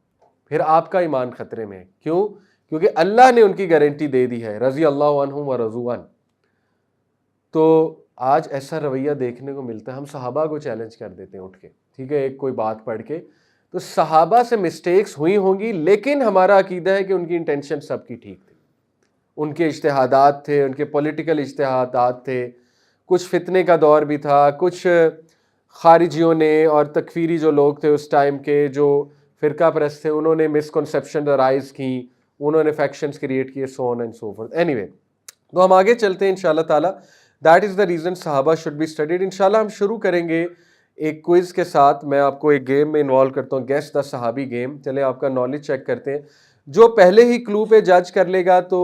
A: پھر آپ کا ایمان خطرے میں ہے. کیوں؟ کیونکہ اللہ نے ان کی گارنٹی دے دی ہے، رضی اللہ عنہم و رضوا عنہ. تو آج ایسا رویہ دیکھنے کو ملتا ہے، ہم صحابہ کو چیلنج کر دیتے ہیں اٹھ کے. ٹھیک ہے، ایک کوئی بات پڑھ کے. تو صحابہ سے مسٹیکس ہوئی ہوں گی، لیکن ہمارا عقیدہ ہے کہ ان کی انٹینشن سب کی ٹھیک تھی. ان کے اجتہادات تھے، ان کے پولیٹیکل اجتہادات تھے، کچھ فتنے کا دور بھی تھا، کچھ خارجیوں نے اور تکفیری جو لوگ تھے اس ٹائم کے، جو فرقہ پرست تھے، انہوں نے مسکنسیپشن رائز کی، انہوں نے فیکشنز کریٹ کیے، so on and so forth. Anyway, تو ہم آگے چلتے ہیں انشاءاللہ تعالیٰ. دیٹ از دا ریزن صحابہ شوڈ بی اسٹڈیڈ. انشاءاللہ ہم شروع کریں گے ایک کوئز کے ساتھ. میں آپ کو ایک گیم میں انوالو کرتا ہوں، گیس دا صحابی گیم. چلے آپ کا نالج چیک کرتے ہیں. جو پہلے ہی کلو پہ جج کر لے گا تو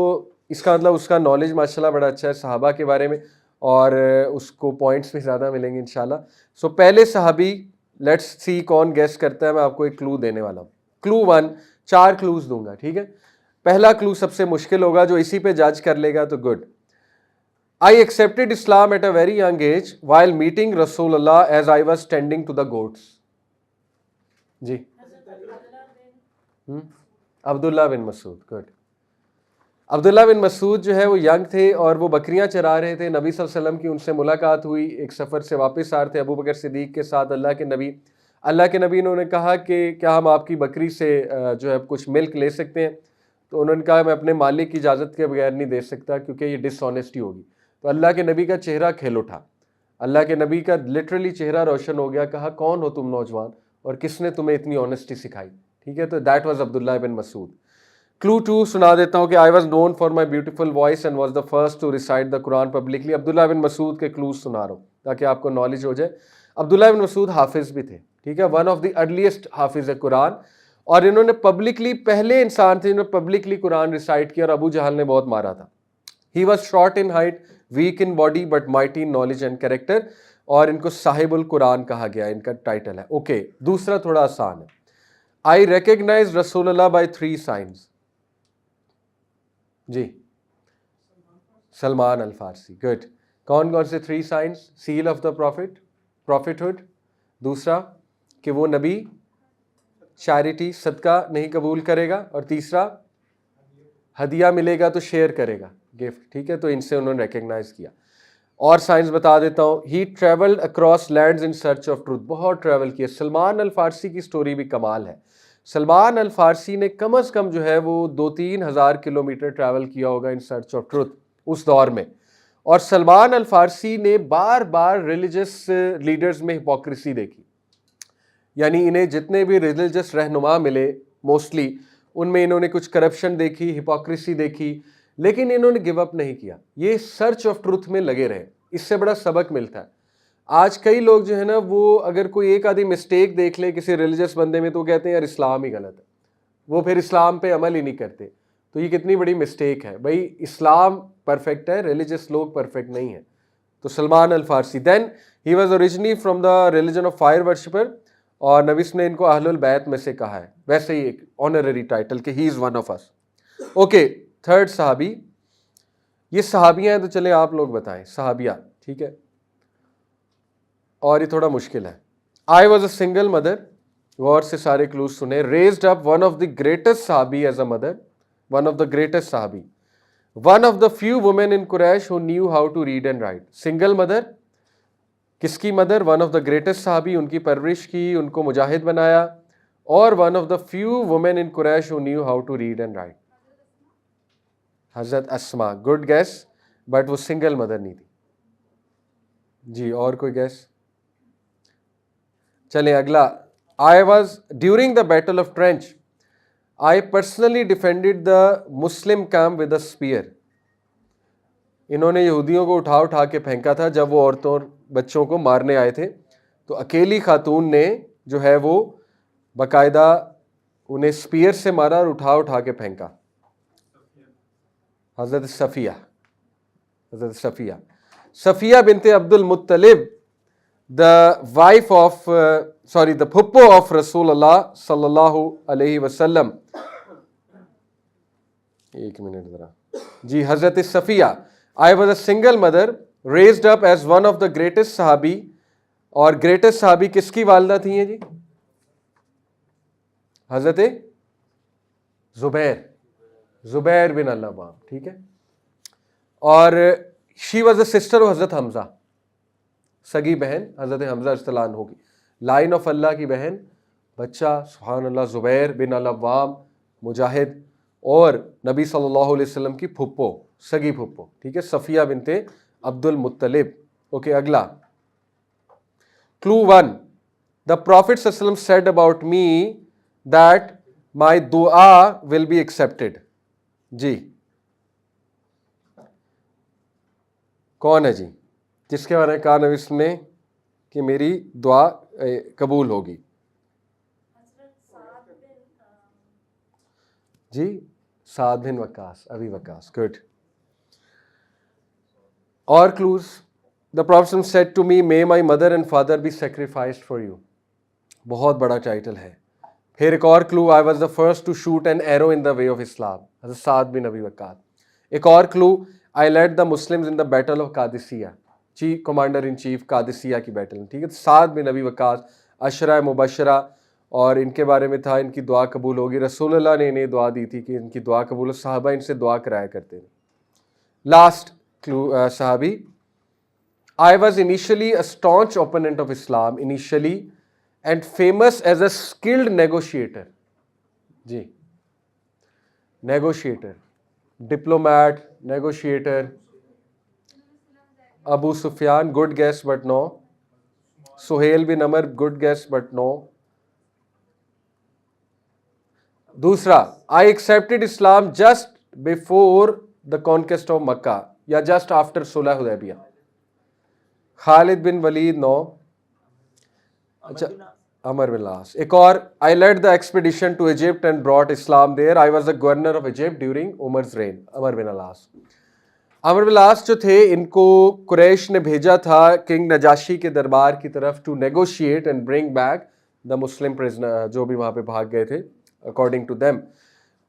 A: اس کا مطلب اس کا نالج ماشاءاللہ بڑا اچھا ہے صحابہ کے بارے میں، اور اس کو پوائنٹس بھی زیادہ ملیں گے انشاءاللہ. سو پہلے صحابی، لیٹس سی کون گیس کرتا ہے. میں آپ کو ایک کلو دینے والا ہوں. کلو 1، 4 کلوز دوں گا. ٹھیک ہے، پہلا کلو سب سے مشکل ہوگا، جو اسی پہ جج کر لے گا تو good. I accepted Islam at a very young age while meeting Rasulullah as I was tending to the goats. جی عبداللہ بن مسعود. گڈ. عبداللہ بن مسعود جو ہے وہ ینگ تھے اور وہ بکریاں چرا رہے تھے. نبی صلی اللہ علیہ وسلم کی ان سے ملاقات ہوئی، ایک سفر سے واپس آ رہے تھے ابو بکر صدیق کے ساتھ. اللہ کے نبی انہوں نے کہا کہ کیا ہم آپ کی بکری سے جو ہے کچھ ملک لے سکتے ہیں؟ تو انہوں نے کہا میں اپنے مالک کی اجازت کے بغیر نہیں دے سکتا کیونکہ یہ ڈس آنیسٹی ہوگی. تو اللہ کے نبی کا چہرہ کھل اٹھا، اللہ کے نبی کا لٹرلی چہرہ روشن ہو گیا. کہا کون ہو تم نوجوان اور کس نے تمہیں اتنی آنیسٹی سکھائی؟ ٹھیک ہے، تو دیٹ واز عبداللہ بن مسعود. کلو 2 سنا دیتا ہوں کہ I was known for my beautiful voice and was the first to recite the Quran publicly. عبداللہ بن مسعود کے کلوز سنا رہا ہوں تاکہ آپ کو نالج ہو جائے. عبداللہ بن مسعود حافظ بھی تھے. ٹھیک ہے، ون آف دی ارلیسٹ حافظ قرآن، اور انہوں نے پبلکلی، پہلے انسان تھے جنہوں نے پبلکلی قرآن ریسائٹ کیا، اور ابو جہل نے بہت مارا تھا. He was short in height, weak in body but mighty in knowledge and character, اور ان کو صاحب القرآن کہا گیا، ان کا ٹائٹل ہے. اوکے، دوسرا تھوڑا آسان ہے. آئی ریکگنائز رسول اللہ بائی 3 سائنز. جی سلمان الفارسی. گڈ. کون کون سے 3 signs? Seal of the prophet, دوسرا کہ وہ نبی، چیریٹی صدقہ نہیں قبول کرے گا، اور تیسرا ہدیہ ملے گا تو شیئر کرے گا، گفٹ. ٹھیک ہے، تو ان سے انہوں نے ریکگنائز کیا. اور سائنس بتا دیتا ہوں. He travelled across lands in search of truth. بہت ٹریول کیا. سلمان الفارسی کی سٹوری بھی کمال ہے. سلمان الفارسی نے کم از کم جو ہے وہ 2-3 ہزار کلومیٹر ٹریول کیا ہوگا ان سرچ آف ٹروتھ اس دور میں. اور سلمان الفارسی نے بار بار ریلیجس لیڈرز میں ہپوکریسی دیکھی. یعنی انہیں جتنے بھی ریلیجس رہنما ملے موسٹلی ان میں انہوں نے کچھ کرپشن دیکھی، ہپوکریسی دیکھی، لیکن انہوں نے گیو اپ نہیں کیا. یہ سرچ آف ٹروتھ میں لگے رہے. اس سے بڑا سبق ملتا ہے. آج کئی لوگ جو ہے نا، وہ اگر کوئی ایک آدھی مسٹیک دیکھ لے کسی ریلیجس بندے میں تو وہ کہتے ہیں یار اسلام ہی غلط ہے، وہ پھر اسلام پہ عمل ہی نہیں کرتے. تو یہ کتنی بڑی مسٹیک ہے. بھائی اسلام پرفیکٹ ہے، ریلیجس لوگ پرفیکٹ نہیں ہیں. تو سلمان الفارسی. Then he was originally from the religion of fire worshipper, اور نبی نے ان کو اہل البیت میں سے کہا ہے. ویسے ہی ایک آنرری ٹائٹل کہ he is one of us. Okay, third صحابی. یہ صحابیاں ہیں تو چلے آپ لوگ بتائیں صحابیہ. ٹھیک ہے، اور یہ تھوڑا مشکل ہے. I was a single mother. غور سے سارے کلوز سنیں. Raised up one of the greatest صحابی as a mother. One of the greatest صحابی. One of the few women in Quraysh who knew how to read and write. Single mother. کس کی mother? One of the greatest صحابی. ان کی پرورش کی، ان کو مجاہد بنایا. اور one of the few women in Quraysh who knew how to read and write. حضرت اسما. گڈ گیس، بٹ وہ سنگل مدر نہیں تھی. جی اور کوئی گیس؟ چلیں اگلا. I was during the battle of trench I personally defended the Muslim camp with a spear. انہوں نے یہودیوں کو اٹھا کے پھینکا تھا جب وہ عورتوں اور بچوں کو مارنے آئے تھے. تو اکیلی خاتون نے جو ہے وہ باقاعدہ انہیں اسپیئر سے مارا اور اٹھا کے پھینکا. حضرت صفیہ. حضرت صفیہ بنت عبد المطلب, the wife of the phuppo of Rasulullah sallallahu alaihi wasallam. ایک منٹ ذرا جی. حضرت Safia, I was a single mother raised up as one of the greatest صحابی. اور گریٹسٹ صحابی کس کی والدہ تھی ہیں جی؟ حضرت زبیر بن العوام, ٹھیک ہے. اور she was a sister of حضرت حمزہ, سگی بہن حضرت حمزہ رضی اللہ عنہ کی, لائن آف اللہ کی بہن, بچہ سبحان اللہ, زبیر بن العوام مجاہد, اور نبی صلی اللہ علیہ وسلم کی پھپھو, سگی پھپھو, ٹھیک ہے, صفیہ بنت عبد المطلب. اوکے, اگلا Clue 1. The Prophet ﷺ said about me that my dua will be accepted. جی کون ہے جی جس کے بارے میں کہا نبی صلی اللہ علیہ وسلم نے کہ میری دعا قبول ہوگی؟ جی سعد بن وقاص, ابی وقاص. گڈ. اور close. The Prophet said to me, may my mother and father be sacrificed for you. بہت بڑا ٹائٹل ہے. پھر ایک اور کلو, I was the first to shoot an arrow in the way of Islam. حضرت سعد بن ابی وقاص. ایک اور کلو, I led the Muslims in the battle of Qadisiyyah, commander in chief Qadisiyyah کی بیٹل میں, ٹھیک ہے. سعد بن ابی وقاص عشرہ مبشرہ, اور ان کے بارے میں تھا ان کی دعا قبول ہوگی. رسول اللہ نے انہیں دعا دی تھی کہ ان کی دعا قبول ہو, صحابہ ان سے دعا کرایا کرتے ہیں. لاسٹ کلو صحابی, I was initially a staunch opponent of Islam and famous as a skilled negotiator. G negotiator, diplomat, negotiator. Abu Sufyan, good guess but no. Suhail bin Amr, good guess but no. دوسرا, I accepted Islam just before the conquest of Makkah یا just after صلح حدیبیہ. خالد بن ولید, نو. اچھا عمر بن العاص. ایک اور, I led the expedition to Egypt and brought Islam there. I was the governor of Egypt during Umar's reign. عمر بن العاص. عمر بن العاص جو تھے ان کو قریش نے بھیجا تھا کنگ نجاشی کے دربار کی طرف to negotiate and bring back the Muslim prisoner, جو بھی وہاں پہ بھاگ گئے تھے according to them.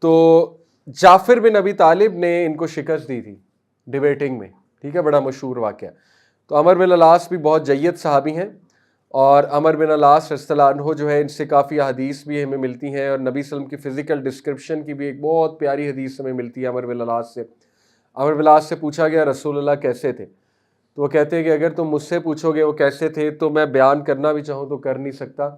A: تو جعفر بن ابی طالب نے ان کو شکست دی تھی ڈیبیٹنگ میں, ٹھیک ہے, بڑا مشہور واقعہ. تو عمر بن العاص بھی بہت جید صحابی ہیں, اور عمر بن العاص رضی اللہ عنہ جو ہے ان سے کافی حدیث بھی ہمیں ملتی ہیں, اور نبی صلی اللہ علیہ وسلم کی فزیکل ڈسکرپشن کی بھی ایک بہت پیاری حدیث ہمیں ملتی ہے عمر بن العاص سے. عمر بن العاص سے پوچھا گیا رسول اللہ کیسے تھے, تو وہ کہتے ہیں کہ اگر تم مجھ سے پوچھو گے وہ کیسے تھے تو میں بیان کرنا بھی چاہوں تو کر نہیں سکتا,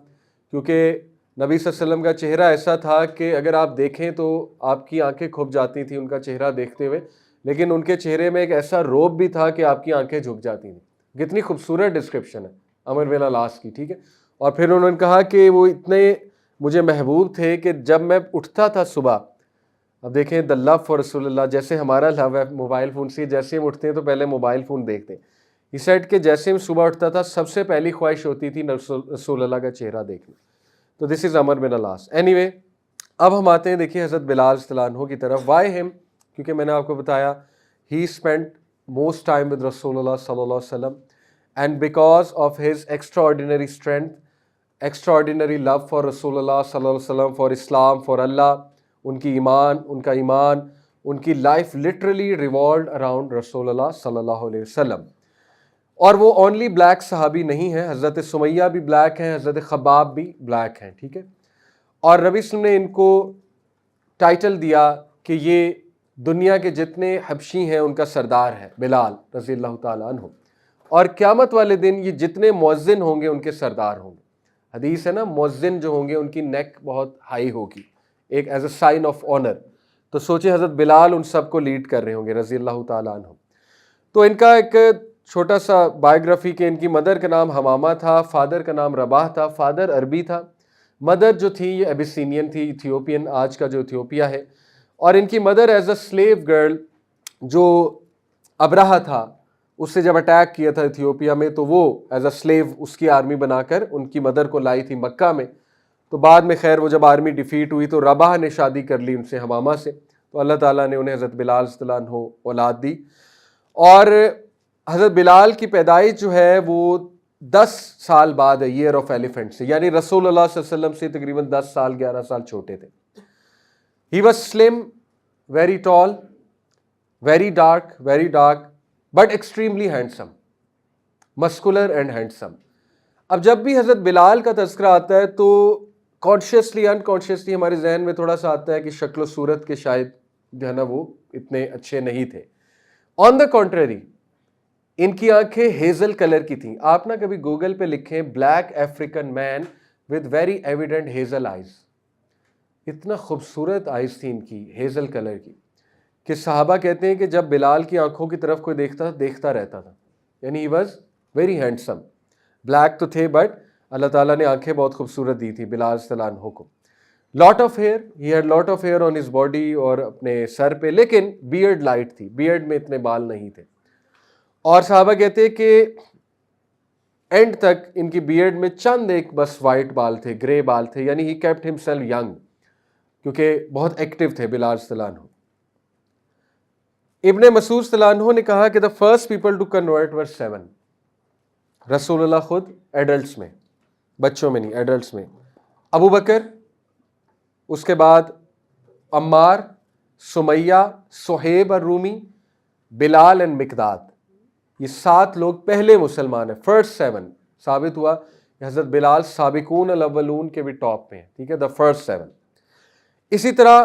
A: کیونکہ نبی صلی اللہ علیہ وسلم کا چہرہ ایسا تھا کہ اگر آپ دیکھیں تو آپ کی آنکھیں کھپ جاتی تھیں ان کا چہرہ دیکھتے ہوئے, لیکن ان کے چہرے میں ایک ایسا روب بھی تھا کہ آپ کی آنکھیں جھک جاتی تھیں. کتنی خوبصورت ڈسکرپشن ہے عمر بن العاص کی, ٹھیک ہے. اور پھر انہوں نے کہا کہ وہ اتنے مجھے محبوب تھے کہ جب میں اٹھتا تھا صبح, اب دیکھیں the love for رسول اللہ, جیسے ہمارا لو ہے موبائل فون سے, جیسے ہم اٹھتے ہیں تو پہلے موبائل فون دیکھتے ہیں. یہ سیٹ کہ جیسے ہم صبح اٹھتا تھا سب سے پہلی خواہش ہوتی تھی رسول اللہ کا چہرہ دیکھنا. تو دس از عمر بن العاص. اینی وے, اب ہم آتے ہیں دیکھیے حضرت بلال رضی اللہ عنہ کی طرف. وائی ہم, کیونکہ میں نے آپ کو بتایا ہی اسپینڈ موسٹ ٹائم ود رسول اللہ صلی اللہ علیہ وسلم, and because of his extraordinary strength, extraordinary love for رسول اللہ صلی اللہ علیہ وسلم, for Islam, for Allah, ان کا ایمان, ان کی لائف literally revolved around رسول اللہ صلی اللہ علیہ وسلم. اور وہ اونلی بلیک صحابی نہیں ہیں, حضرت سمیہ بھی بلیک ہیں, حضرت خباب بھی بلیک ہیں, ٹھیک ہے. اور نبی صلی اللہ علیہ وسلم نے ان کو ٹائٹل دیا کہ یہ دنیا کے جتنے حبشی ہیں ان کا سردار ہے بلال رضی اللہ تعالیٰ عنہ, اور قیامت والے دن یہ جتنے مؤذن ہوں گے ان کے سردار ہوں گے. حدیث ہے نا, مؤذن جو ہوں گے ان کی نیک بہت ہائی ہوگی, ایک as a sign of honour. تو سوچیں حضرت بلال ان سب کو لیڈ کر رہے ہوں گے رضی اللہ تعالیٰ عنہ. تو ان کا ایک چھوٹا سا بایوگرافی کہ ان کی مدر کا نام حمامہ تھا, فادر کا نام رباح تھا. فادر عربی تھا, مدر جو تھی یہ ابیسینین تھی, ایتھیوپین, آج کا جو ایتھیوپیا ہے. اور ان کی mother is a slave girl, جو ابرہہ تھا اس سے جب اٹیک کیا تھا ایتھیوپیا میں, تو وہ ایز اے سلیو اس کی آرمی بنا کر ان کی مدر کو لائی تھی مکہ میں. تو بعد میں خیر وہ جب آرمی ڈیفیٹ ہوئی تو رباح نے شادی کر لی ان سے, حمامہ سے. تو اللہ تعالیٰ نے انہیں حضرت بلال رضی اللہ عنہ اولاد دی. اور حضرت بلال کی پیدائش جو ہے وہ 10 سال بعد ہے ایئر آف ایلیفنٹ سے، یعنی رسول اللہ صلی اللہ علیہ وسلم سے تقریباً 10 سال 11 سال چھوٹے تھے. ہی واز سلم، very tall, very dark but extremely handsome, muscular and handsome. اب جب بھی حضرت بلال کا تذکرہ آتا ہے تو کانشیسلی انکانشیسلی ہمارے ذہن میں تھوڑا سا آتا ہے کہ شکل و صورت کے شاید جو ہے نا وہ اتنے اچھے نہیں تھے. آن دا کنٹریری ان کی آنکھیں ہیزل کلر کی تھیں. آپ نا کبھی گوگل پہ لکھیں black African man with very evident hazel eyes, اتنا خوبصورت آئیز تھی ان کی ہیزل کلر کی کہ صحابہ کہتے ہیں کہ جب بلال کی آنکھوں کی طرف کوئی دیکھتا رہتا تھا. یعنی he was very handsome. Black تو تھے بٹ اللہ تعالیٰ نے آنکھیں بہت خوبصورت دی تھی بلال صلی اللہ عنہ کو. Lot of hair, he had lot of hair on his body, اور اپنے سر پہ، لیکن بیئرڈ لائٹ تھی، بیئرڈ میں اتنے بال نہیں تھے. اور صحابہ کہتے ہیں کہ اینڈ تک ان کی بیئرڈ میں چند ایک بس وائٹ بال تھے، گرے بال تھے. یعنی ہی کیپٹ ہمسیلف ینگ، کیونکہ بہت ایکٹیو تھے بلال صلی اللہ عنہ. ابن مسعود صلی اللہ عنہ نے کہا کہ the first people to convert were 7. رسول اللہ خود ایڈلٹس میں، بچوں میں نہیں، ایڈلٹس میں. ابو بکر، اس کے بعد عمار، سمیہ، صہیب الرومی، بلال اینڈ مقداد. یہ 7 لوگ پہلے مسلمان ہیں، فرسٹ 7. ثابت ہوا کہ حضرت بلال سابقون الاولون کے بھی ٹاپ میں ہیں، ٹھیک ہے، دا فرسٹ 7. اسی طرح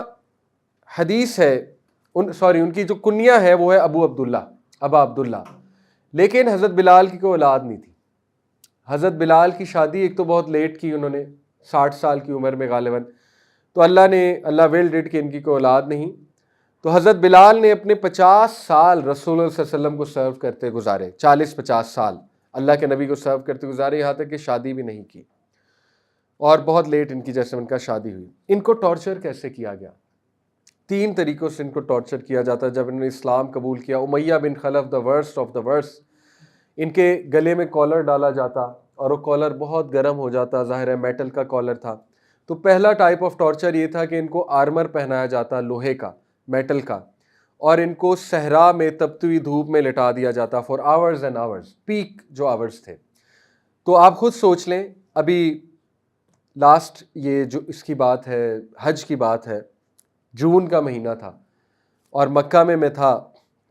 A: حدیث ہے، ان کی جو کنیہ ہے وہ ہے ابو عبداللہ، ابا عبداللہ. لیکن حضرت بلال کی کوئی اولاد نہیں تھی. حضرت بلال کی شادی ایک تو بہت لیٹ کی انہوں نے، 60 سال کی عمر میں غالباً. تو اللہ ویل ڈیڈ کہ ان کی کوئی اولاد نہیں. تو حضرت بلال نے اپنے 50 سال رسول اللہ صلی اللہ علیہ وسلم کو سرو کرتے گزارے، 40-50 سال اللہ کے نبی کو سرو کرتے گزارے، یہاں تک کہ شادی بھی نہیں کی، اور بہت لیٹ ان کی جیسے ان کا شادی ہوئی. ان کو ٹارچر کیسے کیا گیا؟ 3 طریقوں سے ان کو ٹارچر کیا جاتا ہے. جب انہوں نے اسلام قبول کیا، امیہ بن خلف، the worst of the worst, ان کے گلے میں کالر ڈالا جاتا اور وہ کالر بہت گرم ہو جاتا، ظاہر ہے میٹل کا کالر تھا. تو پہلا ٹائپ آف ٹارچر یہ تھا کہ ان کو آرمر پہنایا جاتا، لوہے کا، میٹل کا، اور ان کو صحرا میں تپتی ہوئی دھوپ میں لٹا دیا جاتا for hours and hours, peak جو آورز تھے. تو آپ خود سوچ لیں، ابھی لاسٹ یہ جو اس کی بات ہے، حج کی بات ہے، جون کا مہینہ تھا اور مکہ میں تھا.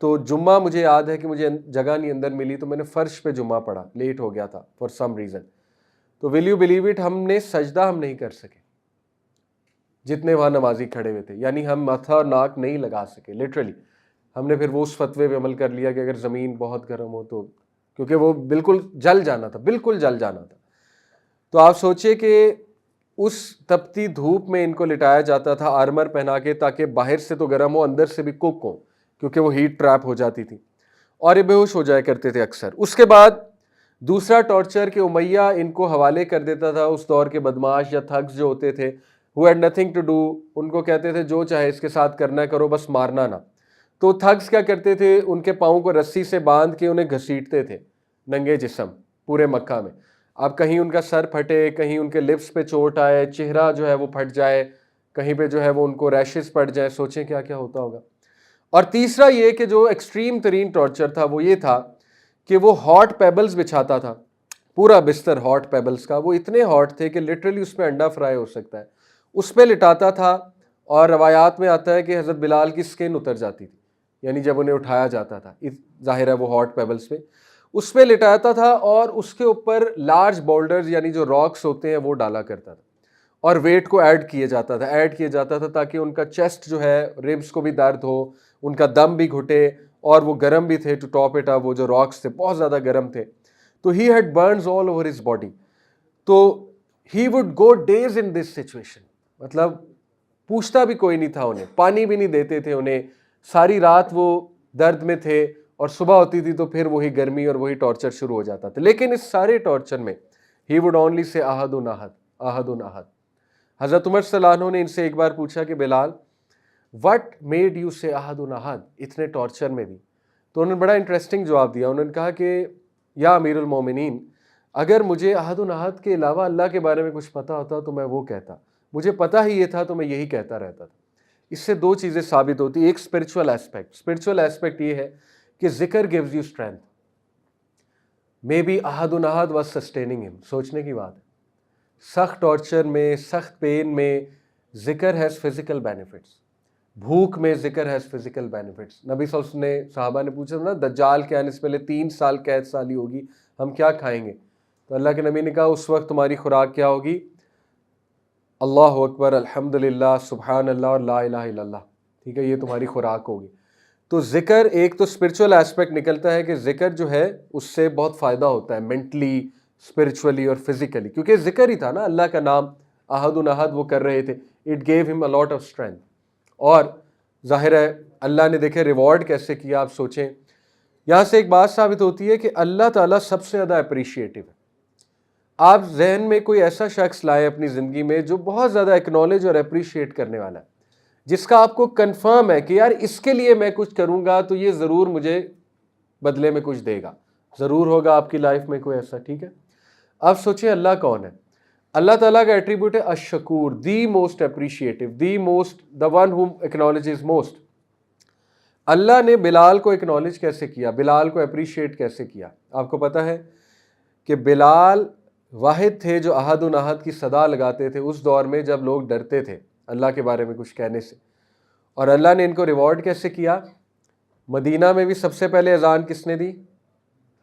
A: تو جمعہ مجھے یاد ہے کہ مجھے جگہ نہیں اندر ملی، تو میں نے فرش پہ جمعہ پڑھا، لیٹ ہو گیا تھا فار سم ریزن. تو ول یو بلیو اٹ، ہم نے سجدہ ہم نہیں کر سکے جتنے وہاں نمازی کھڑے ہوئے تھے. یعنی ہم ماتھا اور ناک نہیں لگا سکے لٹرلی. ہم نے پھر وہ اس فتوے پہ عمل کر لیا کہ اگر زمین بہت گرم ہو تو، کیونکہ وہ بالکل جل جانا تھا، بالکل جل جانا تھا. تو آپ سوچئے کہ اس تپتی دھوپ میں ان کو لٹایا جاتا تھا آرمر پہنا کے، تاکہ باہر سے تو گرم ہو، اندر سے بھی کوک ہو، کیونکہ وہ ہیٹ ٹریپ ہو جاتی تھی، اور یہ بے ہوش ہو جایا کرتے تھے اکثر. اس کے بعد دوسرا ٹارچر کہ امیہ ان کو حوالے کر دیتا تھا اس دور کے بدماش یا تھگز جو ہوتے تھے، who had nothing to do، ان کو کہتے تھے جو چاہے اس کے ساتھ کرنا کرو، بس مارنا نہ. تو تھگز کیا کرتے تھے، ان کے پاؤں کو رسی سے باندھ کے انہیں گھسیٹتے تھے ننگے جسم پورے مکہ میں. اب کہیں ان کا سر پھٹے، کہیں ان کے لپس پہ چوٹ آئے، چہرہ جو ہے وہ پھٹ جائے، کہیں پہ جو ہے وہ ان کو ریشز پڑ جائے، سوچیں کیا کیا ہوتا ہوگا. اور تیسرا یہ کہ جو ایکسٹریم ترین ٹارچر تھا وہ یہ تھا کہ وہ ہاٹ پیبلز بچھاتا تھا، پورا بستر ہاٹ پیبلز کا. وہ اتنے ہاٹ تھے کہ لٹرلی اس پہ انڈا فرائی ہو سکتا ہے، اس پہ لٹاتا تھا. اور روایات میں آتا ہے کہ حضرت بلال کی سکن اتر جاتی تھی، یعنی جب انہیں اٹھایا جاتا تھا، ظاہر ہے وہ ہاٹ پیبلز پہ اس پہ لٹاتا تھا، اور اس کے اوپر لارج بولڈرز یعنی جو راکس ہوتے ہیں وہ ڈالا کرتا تھا، اور ویٹ کو ایڈ کیا جاتا تھا تاکہ ان کا چیسٹ جو ہے، ریبس کو بھی درد ہو، ان کا دم بھی گھٹے، اور وہ گرم بھی تھے. ٹو ٹاپ اٹ اپ، وہ جو راکس تھے بہت زیادہ گرم تھے. تو he had burns all over his body. تو he would go days in this situation, مطلب پوچھتا بھی کوئی نہیں تھا انہیں، پانی بھی نہیں دیتے تھے انہیں، ساری رات وہ درد میں تھے، اور صبح ہوتی تھی تو پھر وہی گرمی اور وہی ٹارچر شروع ہو جاتا تھا. لیکن اس سارے ٹارچر میں ہی وڈ اونلی سے احد احد، احد احد. حضرت عمر صلی اللہ عنہ نے ان سے ایک بار پوچھا کہ بلال وٹ میڈ یو سے احد احد، اتنے ٹارچر میں بھی؟ تو انہوں نے بڑا انٹرسٹنگ جواب دیا. انہوں نے کہا کہ یا امیر المومنین، اگر مجھے احد احد کے علاوہ اللہ کے بارے میں کچھ پتا ہوتا تو میں وہ کہتا، مجھے پتہ ہی یہ تھا تو میں یہی کہتا رہتا تھا. اس سے 2 چیزیں ثابت ہوتی. ایک اسپرچول ایسپیکٹ یہ ہے کہ ذکر gives you strength. Maybe ahadun ahad was sustaining him. سوچنے کی بات ہے. سخت ٹارچر میں، سخت پین میں ذکر ہیز فزیکل بینیفٹس. بھوک میں ذکر ہیز فزیکل بینیفٹس. نبی صلی اللہ علیہ وسلم نے صحابہ نے پوچھا نا دجال کے آنے سے پہلے 3 سال قید سالی ہوگی، ہم کیا کھائیں گے؟ تو اللہ کے نبی نے کہا اس وقت تمہاری خوراک کیا ہوگی؟ اللہ اکبر، الحمدللہ، سبحان اللہ اور لا الہ الا اللہ. ٹھیک ہے، یہ تمہاری خوراک ہوگی. تو ذکر ایک تو اسپرچول ایسپیکٹ نکلتا ہے کہ ذکر جو ہے اس سے بہت فائدہ ہوتا ہے مینٹلی، اسپرچولی اور فزیکلی، کیونکہ ذکر ہی تھا نا اللہ کا نام احد احد وہ کر رہے تھے. اٹ گیو ہم اے لاٹ آف اسٹرینتھ. اور ظاہر ہے اللہ نے دیکھے ریوارڈ کیسے کیا. آپ سوچیں یہاں سے ایک بات ثابت ہوتی ہے کہ اللہ تعالیٰ سب سے زیادہ اپریشیٹو ہے. آپ ذہن میں کوئی ایسا شخص لائیں اپنی زندگی میں جو بہت زیادہ ایکنالج اور اپریشیٹ کرنے والا ہے، جس کا آپ کو کنفرم ہے کہ یار اس کے لیے میں کچھ کروں گا تو یہ ضرور مجھے بدلے میں کچھ دے گا. ضرور ہوگا آپ کی لائف میں کوئی ایسا. ٹھیک ہے، اب سوچیں اللہ کون ہے؟ اللہ تعالیٰ کا ایٹریبیوٹ ہے الشکور، the most appreciative, the most, the one whom acknowledges most. اللہ نے بلال کو ایکنالج کیسے کیا، بلال کو اپریشیٹ کیسے کیا؟ آپ کو پتہ ہے کہ بلال واحد تھے جو احد احد کی صدا لگاتے تھے اس دور میں جب لوگ ڈرتے تھے اللہ کے بارے میں کچھ کہنے سے. اور اللہ نے ان کو ریوارڈ کیسے کیا؟ مدینہ میں بھی سب سے پہلے اذان کس نے دی؟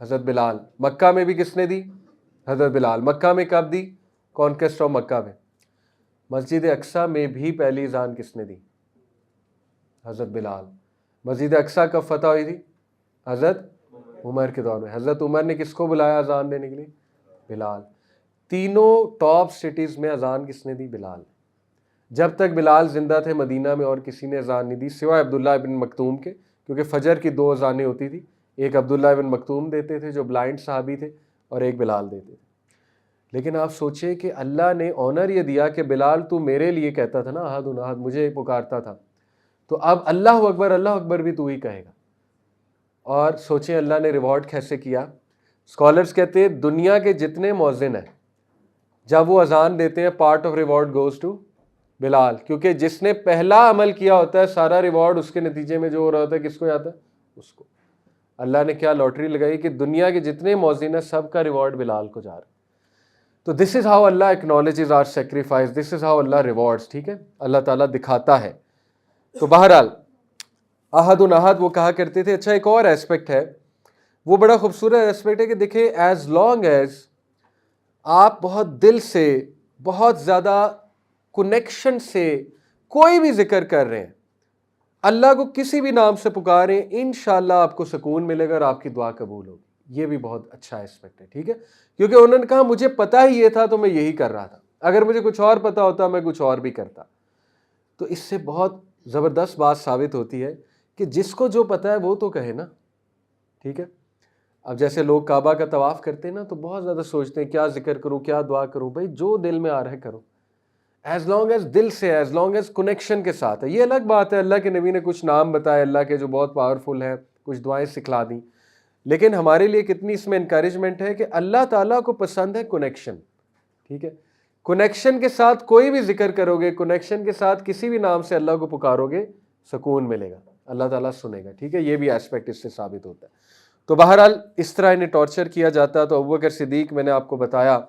A: حضرت بلال. مکہ میں بھی کس نے دی؟ حضرت بلال. مکہ میں کب دی؟ کانکویسٹ آف مکہ میں. مسجد اقصیٰ میں بھی پہلی اذان کس نے دی؟ حضرت بلال. مسجد اقصیٰ کب فتح ہوئی تھی؟ حضرت عمر کے دور میں. حضرت عمر نے کس کو بلایا اذان دینے کے لیے؟ بلال. تینوں ٹاپ سٹیز میں اذان کس نے دی؟ بلال. جب تک بلال زندہ تھے مدینہ میں اور کسی نے اذان نہیں دی سوائے عبداللہ ابن مکتوم کے، کیونکہ فجر کی 2 اذانیں ہوتی تھی. ایک عبداللہ ابن مکتوم دیتے تھے جو بلائنڈ صحابی تھے، اور ایک بلال دیتے تھے. لیکن آپ سوچیں کہ اللہ نے آنر یہ دیا کہ بلال تو میرے لیے کہتا تھا نا احد احد، مجھے پکارتا تھا، تو اب اللہ اکبر بھی تو ہی کہے گا. اور سوچیں اللہ نے ریوارڈ کیسے کیا. اسکالرز کہتے ہیں دنیا کے جتنے مؤذن ہیں جب وہ اذان دیتے ہیں part of reward goes to بلال، کیونکہ جس نے پہلا عمل کیا ہوتا ہے سارا ریوارڈ اس کے نتیجے میں جو ہو رہا ہوتا ہے کس کو جاتا ہے؟ اس کو. اللہ نے کیا لاٹری لگائی کہ دنیا کے جتنے مؤذن ہیں سب کا ریوارڈ بلال کو جا رہا ہے. تو دس از ہاؤ اللہ acknowledges our sacrifice, this is how اللہ ریوارڈز. ٹھیک ہے، اللہ تعالیٰ دکھاتا ہے. تو بہرحال احد احد وہ کہا کرتے تھے. اچھا ایک اور ایسپیکٹ ہے، وہ بڑا خوبصورت ایسپیکٹ ہے کہ دیکھیں ایز لانگ ایز آپ بہت دل سے، بہت زیادہ کنیکشن سے کوئی بھی ذکر کر رہے ہیں، اللہ کو کسی بھی نام سے پکاریں، انشاءاللہ آپ کو سکون ملے گا اور آپ کی دعا قبول ہوگی. یہ بھی بہت اچھا ایسپیکٹ ہے. ٹھیک ہے، کیونکہ انہوں نے کہا مجھے پتہ ہی یہ تھا تو میں یہی کر رہا تھا، اگر مجھے کچھ اور پتہ ہوتا میں کچھ اور بھی کرتا. تو اس سے بہت زبردست بات ثابت ہوتی ہے کہ جس کو جو پتہ ہے وہ تو کہے نا. ٹھیک ہے، اب جیسے لوگ کعبہ کا طواف کرتے ہیں نا تو بہت زیادہ سوچتے ہیں کیا ذکر کروں، کیا دعا کروں. بھائی جو دل میں آ رہا ہے کرو، ایز لانگ ایز دل سے، ایز لانگ ایز کنیکشن کے ساتھ ہے. یہ الگ بات ہے اللہ کے نبی نے کچھ نام بتائے اللہ کے جو بہت پاورفل ہیں، کچھ دعائیں سکھلا دیں، لیکن ہمارے لیے کتنی اس میں انکریجمنٹ ہے کہ اللہ تعالیٰ کو پسند ہے کنیکشن. ٹھیک ہے، کنیکشن کے ساتھ کوئی بھی ذکر کرو گے، کنیکشن کے ساتھ کسی بھی نام سے اللہ کو پکارو گے، سکون ملے گا، اللہ تعالیٰ سنے گا. ٹھیک ہے، یہ بھی ایسپیکٹ اس سے ثابت ہوتا ہے. تو بہرحال اس طرح انہیں ٹارچر کیا جاتا. تو ابوبکر صدیق میں نے آپ کو بتایا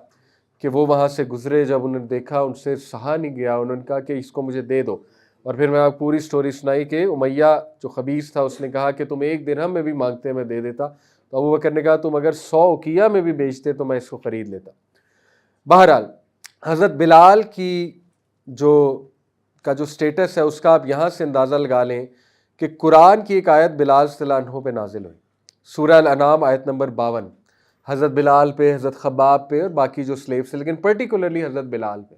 A: کہ وہ وہاں سے گزرے، جب انہوں نے دیکھا ان سے سہا نہیں گیا، انہوں نے کہا کہ اس کو مجھے دے دو. اور پھر میں آپ کو پوری سٹوری سنائی کہ امیہ جو خبیث تھا اس نے کہا کہ تم 1 درہم میں بھی مانگتے میں دے دیتا. تو ابوبکر نے کہا تم اگر 100 اقیہ میں بھی بیچتے تو میں اس کو خرید لیتا. بہرحال حضرت بلال کی جو سٹیٹس ہے اس کا آپ یہاں سے اندازہ لگا لیں کہ قرآن کی ایک آیت بلال صلی اللہ عنہ پہ نازل ہوئی، سورہ الانعام آیت نمبر 52، حضرت بلال پہ، حضرت خباب پہ اور باقی جو سلیوز ہیں، لیکن پرٹیکولرلی حضرت بلال پہ.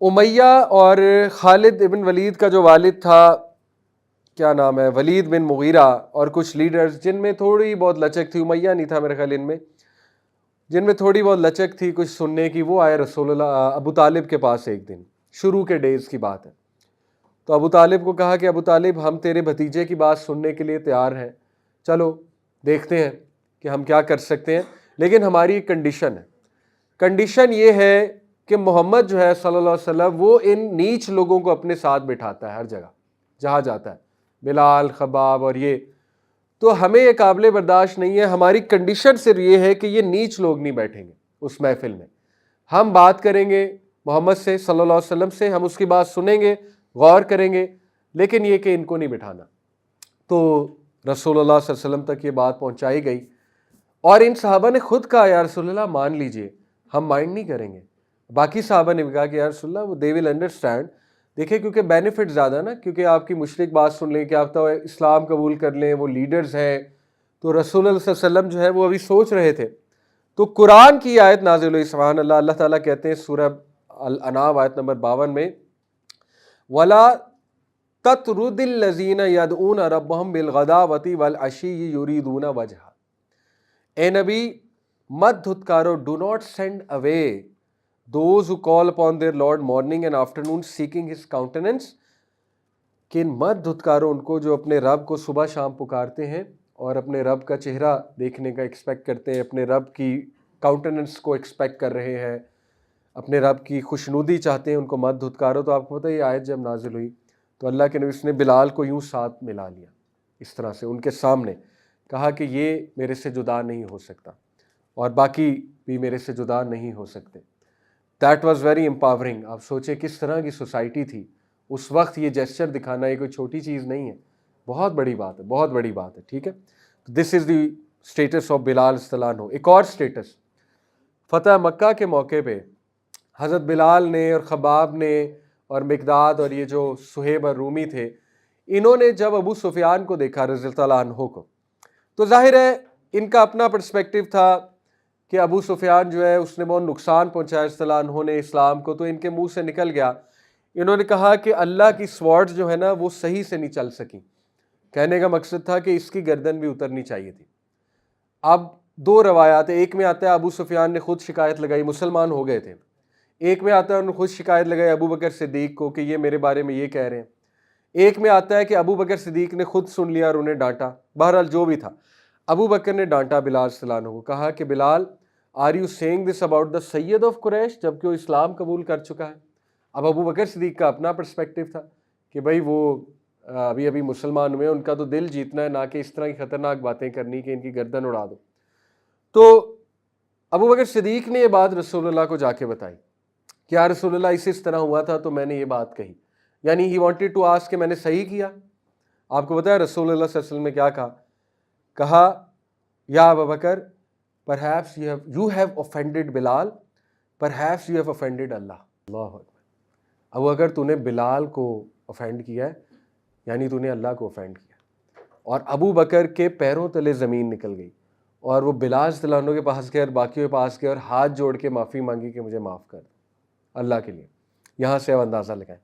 A: امیہ اور خالد ابن ولید کا جو والد تھا، کیا نام ہے، ولید بن مغیرہ، اور کچھ لیڈرز جن میں تھوڑی بہت لچک تھی، امیہ نہیں تھا میرے خیال ان میں، جن میں تھوڑی بہت لچک تھی کچھ سننے کی، وہ آئے رسول اللہ ابو طالب کے پاس ایک دن، شروع کے ڈیز کی بات ہے. تو ابو طالب کو کہا کہ ابو طالب ہم تیرے بھتیجے کی بات سننے کے لیے تیار ہیں، چلو دیکھتے ہیں کہ ہم کیا کر سکتے ہیں، لیکن ہماری ایک کنڈیشن ہے. کنڈیشن یہ ہے کہ محمد جو ہے صلی اللہ علیہ وسلم وہ ان نیچ لوگوں کو اپنے ساتھ بٹھاتا ہے ہر جگہ جہاں جاتا ہے، بلال، خباب اور یہ. تو ہمیں یہ قابل برداشت نہیں ہے. ہماری کنڈیشن صرف یہ ہے کہ یہ نیچ لوگ نہیں بیٹھیں گے اس محفل میں. ہم بات کریں گے محمد سے صلی اللہ علیہ وسلم سے, ہم اس کی بات سنیں گے, غور کریں گے, لیکن یہ کہ ان کو نہیں بٹھانا. تو رسول اللہ صلی اللہ علیہ وسلم تک یہ بات پہنچائی گئی, اور ان صحابہ نے خود کہا یا رسول اللہ مان لیجئے, ہم مائنڈ نہیں کریں گے. باقی صحابہ نے بھی کہا کہ یا رسول اللہ دے ول انڈرسٹینڈ. دیکھیں کیونکہ بینیفٹ زیادہ نا, کیونکہ آپ کی مشرک بات سن لیں کہ آپ تو اسلام قبول کر لیں, وہ لیڈرز ہیں. تو رسول اللہ صلی اللہ علیہ وسلم جو ہے وہ ابھی سوچ رہے تھے. تو قرآن کی آیت نازل ہوئی, سبحان اللہ. اللہ تعالیٰ کہتے ہیں سورہ الانعام آیت نمبر 52 میں, وَلَا تَطْرُدِ الَّذِينَ يَدْعُونَ رَبَّهُمْ بِالْغَدَاوَةِ وَالْعَشِيِّ يُرِيدُونَ وَجْهَهُ. اے نبی مت دھتکارو, do not send away those who call upon their Lord morning and afternoon seeking his countenance. کہ مت دھتکارو ان کو جو اپنے رب کو صبح شام پکارتے ہیں اور اپنے رب کا چہرہ دیکھنے کا ایکسپیکٹ کرتے ہیں, اپنے رب کی کاؤنٹننس کو ایکسپیکٹ کر رہے ہیں, اپنے رب کی خوشنودی چاہتے ہیں, ان کو مت دھتکارو. تو آپ کو پتہ ہے یہ آیت جب نازل ہوئی تو اللہ کے نبی اس نے بلال کو یوں ساتھ ملا لیا اس طرح سے ان کے سامنے, کہا کہ یہ میرے سے جدا نہیں ہو سکتا اور باقی بھی میرے سے جدا نہیں ہو سکتے. That was very empowering. آپ سوچیں کس طرح کی سوسائٹی تھی اس وقت. یہ جیسچر دکھانا یہ کوئی چھوٹی چیز نہیں ہے, بہت بڑی بات ہے, بہت بڑی بات ہے. ٹھیک ہے, دس از دی اسٹیٹس آف بلال رضی اللہ عنہ. ایک اور اسٹیٹس, فتح مکہ کے موقع پہ حضرت بلال نے اور خباب نے اور مقداد اور یہ جو صہیب الرومی تھے, انہوں نے جب ابو سفیان کو دیکھا رضی اللہ عنہ کو, تو ظاہر ہے ان کا اپنا پرسپیکٹیو تھا کہ ابو سفیان جو ہے اس نے بہت نقصان پہنچایا رضی اللہ عنہ نے اسلام کو. تو ان کے منہ سے نکل گیا, انہوں نے کہا کہ اللہ کی سوارڈ جو ہے نا وہ صحیح سے نہیں چل سکی. کہنے کا مقصد تھا کہ اس کی گردن بھی اترنی چاہیے تھی. اب دو روایات ہیں, ایک میں آتا ہے ابو سفیان نے خود شکایت لگائی, مسلمان ہو گئے تھے. ایک میں آتا ہے انہوں نے خود شکایت لگائی ابو بکر صدیق کو کہ یہ میرے بارے میں یہ کہہ رہے ہیں. ایک میں آتا ہے کہ ابو بکر صدیق نے خود سن لیا اور انہیں ڈانٹا. بہرحال جو بھی تھا, ابو بکر نے ڈانٹا بلال صلی اللہ عنہ کو, کہا کہ بلال are you saying this about the سید آف قریش, جبکہ وہ اسلام قبول کر چکا ہے. اب ابو بکر صدیق کا اپنا پرسپیکٹیو تھا کہ بھائی وہ ابھی مسلمان ہوئے, ان کا تو دل جیتنا ہے, نہ کہ اس طرح کی خطرناک باتیں کرنی کہ ان کی گردن اڑا دو. تو ابو بکر صدیق نے یہ بات رسول اللہ کو جا کے بتائی کہ یا رسول اللہ اس طرح ہوا تھا تو میں نے یہ بات کہی. یعنی ہی وانٹیڈ ٹو آسک کہ میں نے صحیح کیا. آپ کو پتہ ہے رسول اللہ صلی اللہ علیہ وسلم نے کیا کہا یا ابو بکر perhaps you have offended Bilal, perhaps you have offended Allah. اللہ اکبر. اب اگر تو نے بلال کو offend کیا ہے یعنی تو نے اللہ کو offend کیا. اور ابو بکر کے پیروں تلے زمین نکل گئی اور وہ بلال صلی اللہ عنہ کے پاس گئے اور باقیوں کے پاس گئے اور ہاتھ جوڑ کے معافی مانگی کہ مجھے معاف کر دو اللہ کے لیے. یہاں سے اب اندازہ لگائیں.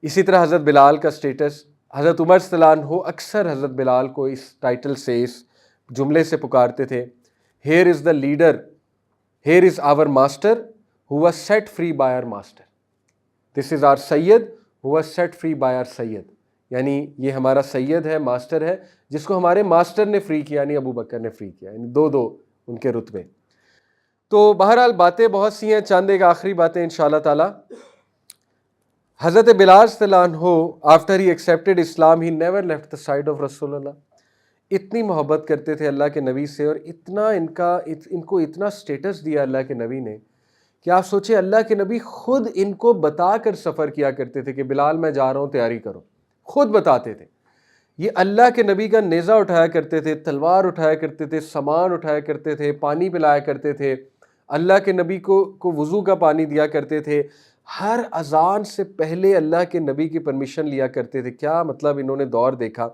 A: اسی طرح حضرت بلال کا سٹیٹس, حضرت عمر صلی اللہ عنہ اکثر حضرت بلال کو اس ٹائٹل سے, اس جملے سے پکارتے تھے, Here is the leader, here is our master who was set free by our master. This is our Sayyid who was set free by our Sayyid. یعنی یہ ہمارا سید ہے, ماسٹر ہے, جس کو ہمارے ماسٹر نے فری کیا, یعنی ابو بکر نے فری کیا. یعنی دو ان کے رتبے. تو بہرحال باتیں بہت سی ہیں, چاند ایک آخری باتیں انشاءاللہ تعالی. حضرت بلال صلی اللہ عنہ after he accepted Islam he never left the side of رسول اللہ. اتنی محبت کرتے تھے اللہ کے نبی سے اور اتنا ان کو اتنا سٹیٹس دیا اللہ کے نبی نے کہ آپ سوچیں اللہ کے نبی خود ان کو بتا کر سفر کیا کرتے تھے کہ بلال میں جا رہا ہوں تیاری کرو. خود بتاتے تھے. یہ اللہ کے نبی کا نیزہ اٹھایا کرتے تھے, تلوار اٹھایا کرتے تھے, سامان اٹھایا کرتے تھے, پانی پلایا کرتے تھے, اللہ کے نبی کو وضو کا پانی دیا کرتے تھے. ہر اذان سے پہلے اللہ کے نبی کی پرمیشن لیا کرتے تھے. کیا مطلب انہوں نے دور دیکھا.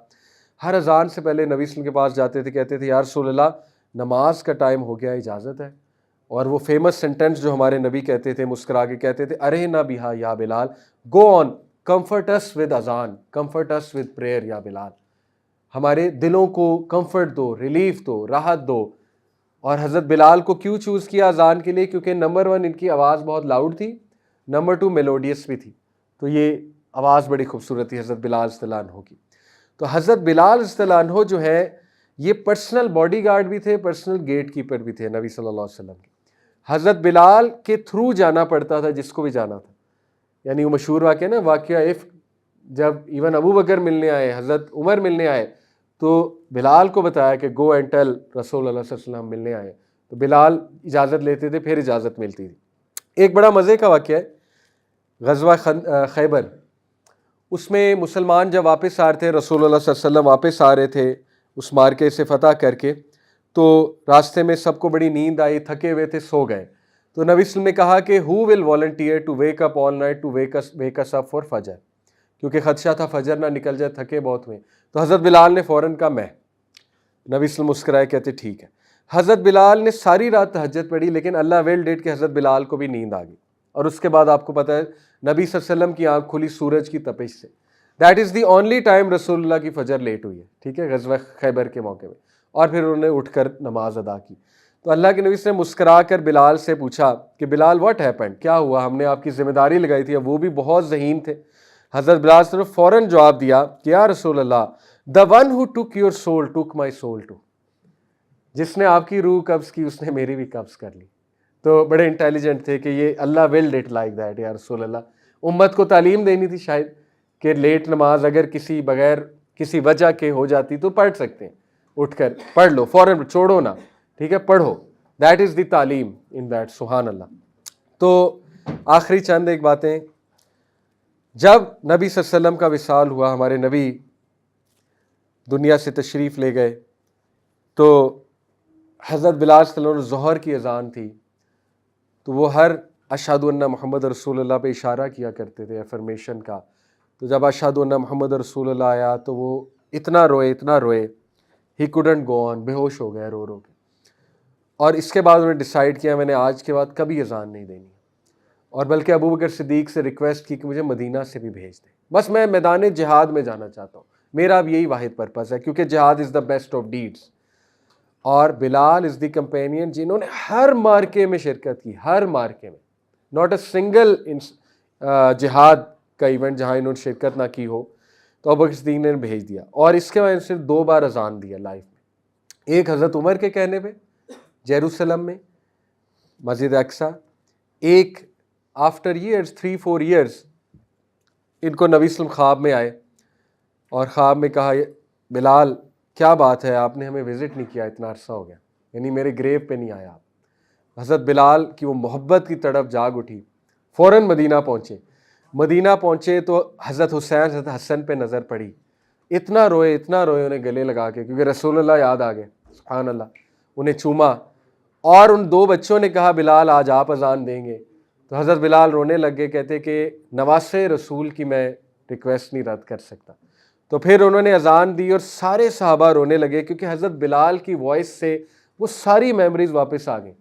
A: ہر اذان سے پہلے نبی صلی اللہ علیہ وسلم کے پاس جاتے تھے, کہتے تھے یا رسول اللہ نماز کا ٹائم ہو گیا, اجازت ہے. اور وہ فیمس سینٹنس جو ہمارے نبی کہتے تھے, مسکرا کے کہتے تھے, ارے نہ بہا یا بلال, گو آن, کمفرٹ اس ود اذان, کمفرٹ اس ود پریئر یا بلال. ہمارے دلوں کو کمفرٹ دو, ریلیف دو, راحت دو. اور حضرت بلال کو کیوں چوز کیا اذان کے لیے؟ کیونکہ نمبر 1 ان کی آواز بہت لاؤڈ تھی, نمبر 2 میلوڈیس بھی تھی. تو یہ آواز بڑی خوبصورت تھی حضرت بلال رضی اللہ عنہ کی. تو حضرت بلال رضی اللہ عنہ جو ہے یہ پرسنل باڈی گارڈ بھی تھے, پرسنل گیٹ کیپر بھی تھے نبی صلی اللہ علیہ وسلم کے. حضرت بلال کے تھرو جانا پڑتا تھا جس کو بھی جانا تھا. یعنی وہ مشہور واقعہ نا, واقعہ جب ایون ابو بکر ملنے آئے, حضرت عمر ملنے آئے, تو بلال کو بتایا کہ گو اینڈ ٹیل رسول اللہ صلی اللہ علیہ وسلم ملنے آئے. تو بلال اجازت لیتے تھے، پھر اجازت ملتی تھی. ایک بڑا مزے کا واقعہ ہے غزوہ خیبر. اس میں مسلمان جب واپس آ رہے تھے، رسول اللہ صلی اللہ علیہ وسلم واپس آ رہے تھے اس مارکے سے فتح کر کے، تو راستے میں سب کو بڑی نیند آئی، تھکے ہوئے تھے، سو گئے. تو نبی صلی اللہ علیہ وسلم نے کہا کہ who will volunteer to wake up all night to wake us up for فجر، کیونکہ خدشہ تھا فجر نہ نکل جائے، تھکے بہت ہوئے. تو حضرت بلال نے فوراً کہا میں. نبی صلی اللہ علیہ وسلم مسکرائے، کہتے ٹھیک ہے. حضرت بلال نے ساری رات تہجد پڑھی، لیکن اللہ ویل ڈیڈ کہ حضرت بلال کو بھی نیند آ گئی. اور اس کے بعد آپ کو پتہ ہے نبی صلی اللہ علیہ وسلم کی آنکھ کھلی سورج کی تپش سے. That is the only time رسول اللہ کی فجر لیٹ ہوئی ہے، ٹھیک ہے، غزوہ خیبر کے موقع میں. اور پھر انہوں نے اٹھ کر نماز ادا کی. تو اللہ کے نبی سے مسکرا کر بلال سے پوچھا کہ بلال واٹ ہیپنڈ، کیا ہوا؟ ہم نے آپ کی ذمہ داری لگائی تھی. اب وہ بھی بہت ذہین تھے. حضرت بلال نے فوراً جواب دیا کہ یا رسول اللہ، the one who took your soul took my soul too. جس نے آپ کی روح قبض کی اس نے میری بھی قبض کر لی. تو بڑے انٹیلیجنٹ تھے کہ یہ اللہ ول ڈٹ لائک دیٹ. یا رسول اللہ، امت کو تعلیم دینی تھی شاید کہ لیٹ نماز اگر کسی بغیر کسی وجہ کے ہو جاتی تو پڑھ سکتے ہیں، اٹھ کر پڑھ لو، فوراً چھوڑو نا، ٹھیک ہے، پڑھو. دیٹ از دی تعلیم ان دیٹ. سبحان اللہ. تو آخری چند ایک باتیں. جب نبی صلی اللہ علیہ وسلم کا وصال ہوا، ہمارے نبی دنیا سے تشریف لے گئے، تو حضرت بلال صلی اللہ علیہ وسلم ظہر کی اذان تھی، تو وہ ہر اشہد ان محمد رسول اللہ پہ اشارہ کیا کرتے تھے، افرمیشن کا. تو جب اشہد ان محمد رسول اللہ آیا تو وہ اتنا روئے ہی کوڈنٹ گو آن، بے ہوش ہو گئے رو کے. اور اس کے بعد انہوں نے ڈیسائیڈ کیا میں نے آج کے بعد کبھی اذان نہیں دینی، اور بلکہ ابو بکر صدیق سے ریکویسٹ کی کہ مجھے مدینہ سے بھی بھیج دیں، بس میں میدان جہاد میں جانا چاہتا ہوں، میرا اب یہی واحد پرپز ہے، کیونکہ جہاد از دا بیسٹ آف ڈیڈس. اور بلال از دی کمپینین جنہوں نے ہر مارکے میں شرکت کی، ہر مارکے میں، ناٹ اے سنگل جہاد کا ایونٹ جہاں انہوں نے شرکت نہ کی ہو. تو ابو بکر صدیق نے بھیج دیا. اور اس کے بعد صرف 2 بار اذان دیا لائف میں، ایک حضرت عمر کے کہنے پہ جیروسلم میں مسجد اقصیٰ، ایک آفٹر ایئرز 3-4 ایئرز ان کو نبی صلی اللہ علیہ وسلم خواب میں آئے اور خواب میں کہا بلال کیا بات ہے، آپ نے ہمیں وزٹ نہیں کیا، اتنا عرصہ ہو گیا، یعنی میرے گریو پہ نہیں آیا آپ. حضرت بلال کی وہ محبت کی تڑپ جاگ اٹھی، فوراً مدینہ پہنچے تو حضرت حسین حضرت حسن پہ نظر پڑی، اتنا روئے انہیں گلے لگا کے، کیونکہ رسول اللہ یاد آ گئے. سبحان اللہ. انہیں چوما، اور ان 2 بچوں نے کہا بلال آج آپ اذان دیں گے. تو حضرت بلال رونے لگ گئے، کہتے کہ نواسے رسول کی میں ریکویسٹ نہیں رد کر سکتا. تو پھر انہوں نے اذان دی اور سارے صحابہ رونے لگے، کیونکہ حضرت بلال کی وائس سے وہ ساری میموریز واپس آ گئیں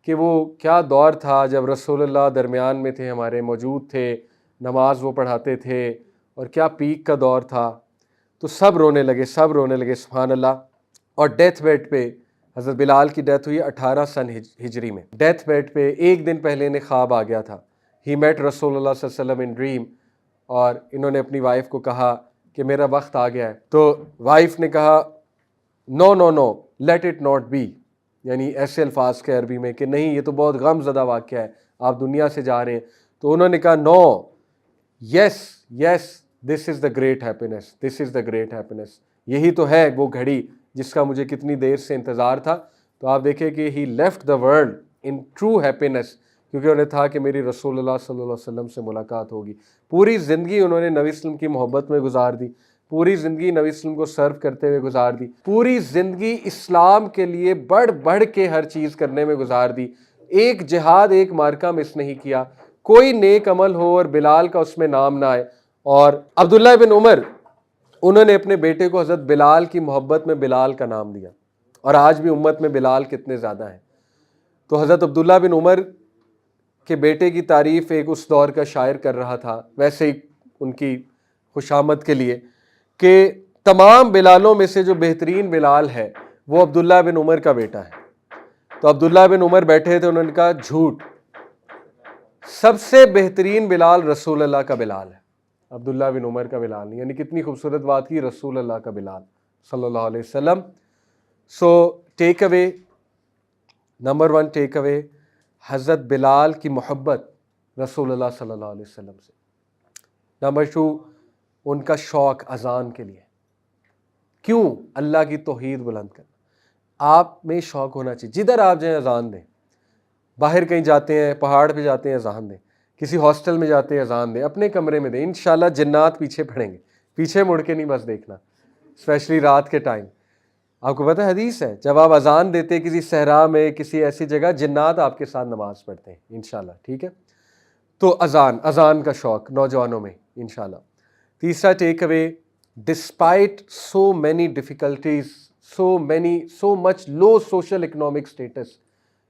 A: کہ وہ کیا دور تھا جب رسول اللہ درمیان میں تھے، ہمارے موجود تھے، نماز وہ پڑھاتے تھے، اور کیا پیک کا دور تھا. تو سب رونے لگے. سبحان اللہ. اور ڈیتھ بیڈ پہ حضرت بلال کی ڈیتھ ہوئی 18 سن ہجری میں. ڈیتھ بیڈ پہ ایک دن پہلے انہیں خواب آ گیا تھا. ہی میٹ رسول اللہ صلی اللہ علیہ وسلم ان ڈریم، اور انہوں نے اپنی وائف کو کہا کہ میرا وقت آ گیا ہے. تو وائف نے کہا نو لیٹ اٹ ناٹ بی، یعنی ایسے الفاظ کے عربی میں کہ نہیں، یہ تو بہت غم زدہ واقعہ ہے، آپ دنیا سے جا رہے ہیں. تو انہوں نے کہا نو، یس دس از دا گریٹ ہیپینس، یہی تو ہے وہ گھڑی جس کا مجھے کتنی دیر سے انتظار تھا. تو آپ دیکھیں کہ he left the world in true happiness, کیونکہ انہیں تھا کہ میری رسول اللہ صلی اللہ علیہ وسلم سے ملاقات ہوگی. پوری زندگی انہوں نے نبی وسلم کی محبت میں گزار دی، پوری زندگی نبی وسلم کو سرو کرتے ہوئے گزار دی، پوری زندگی اسلام کے لیے بڑھ کے ہر چیز کرنے میں گزار دی. ایک جہاد، ایک مارکہ مس نہیں کیا. کوئی نیک عمل ہو اور بلال کا اس میں نام نہ آئے. اور عبداللہ بن عمر، انہوں نے اپنے بیٹے کو حضرت بلال کی محبت میں بلال کا نام دیا. اور آج بھی امت میں بلال کتنے زیادہ ہیں. تو حضرت عبداللہ بن عمر کے بیٹے کی تعریف ایک اس دور کا شاعر کر رہا تھا، ویسے ہی ان کی خوشامد کے لیے، کہ تمام بلالوں میں سے جو بہترین بلال ہے وہ عبداللہ بن عمر کا بیٹا ہے. تو عبداللہ بن عمر بیٹھے تھے، انہوں نے کہا جھوٹ، سب سے بہترین بلال رسول اللہ کا بلال ہے، عبداللہ بن عمر کا بلال نہیں. یعنی کتنی خوبصورت بات کی، رسول اللہ کا بلال صلی اللہ علیہ وسلم. سو ٹیک اوے نمبر 1، ٹیک اوے حضرت بلال کی محبت رسول اللہ صلی اللہ علیہ وسلم سے. نمبر 2، ان کا شوق اذان کے لیے. کیوں؟ اللہ کی توحید بلند کرنا۔ آپ میں شوق ہونا چاہیے، جدھر آپ جائیں اذان دیں، باہر کہیں جاتے ہیں، پہاڑ پہ جاتے ہیں اذان دیں، کسی ہاسٹل میں جاتے ہیں اذان دیں، اپنے کمرے میں دیں، انشاءاللہ جنات پیچھے پڑیں گے، پیچھے مڑ کے نہیں بس دیکھنا، اسپیشلی رات کے ٹائم۔ آپ کو پتہ ہے حدیث ہے، جب آپ اذان دیتے کسی صحرا میں، کسی ایسی جگہ، جنات آپ کے ساتھ نماز پڑھتے ہیں انشاءاللہ، ٹھیک ہے؟ تو اذان کا شوق نوجوانوں میں انشاءاللہ۔ تیسرا takeaway, despite so many difficulties, so much low social economic status,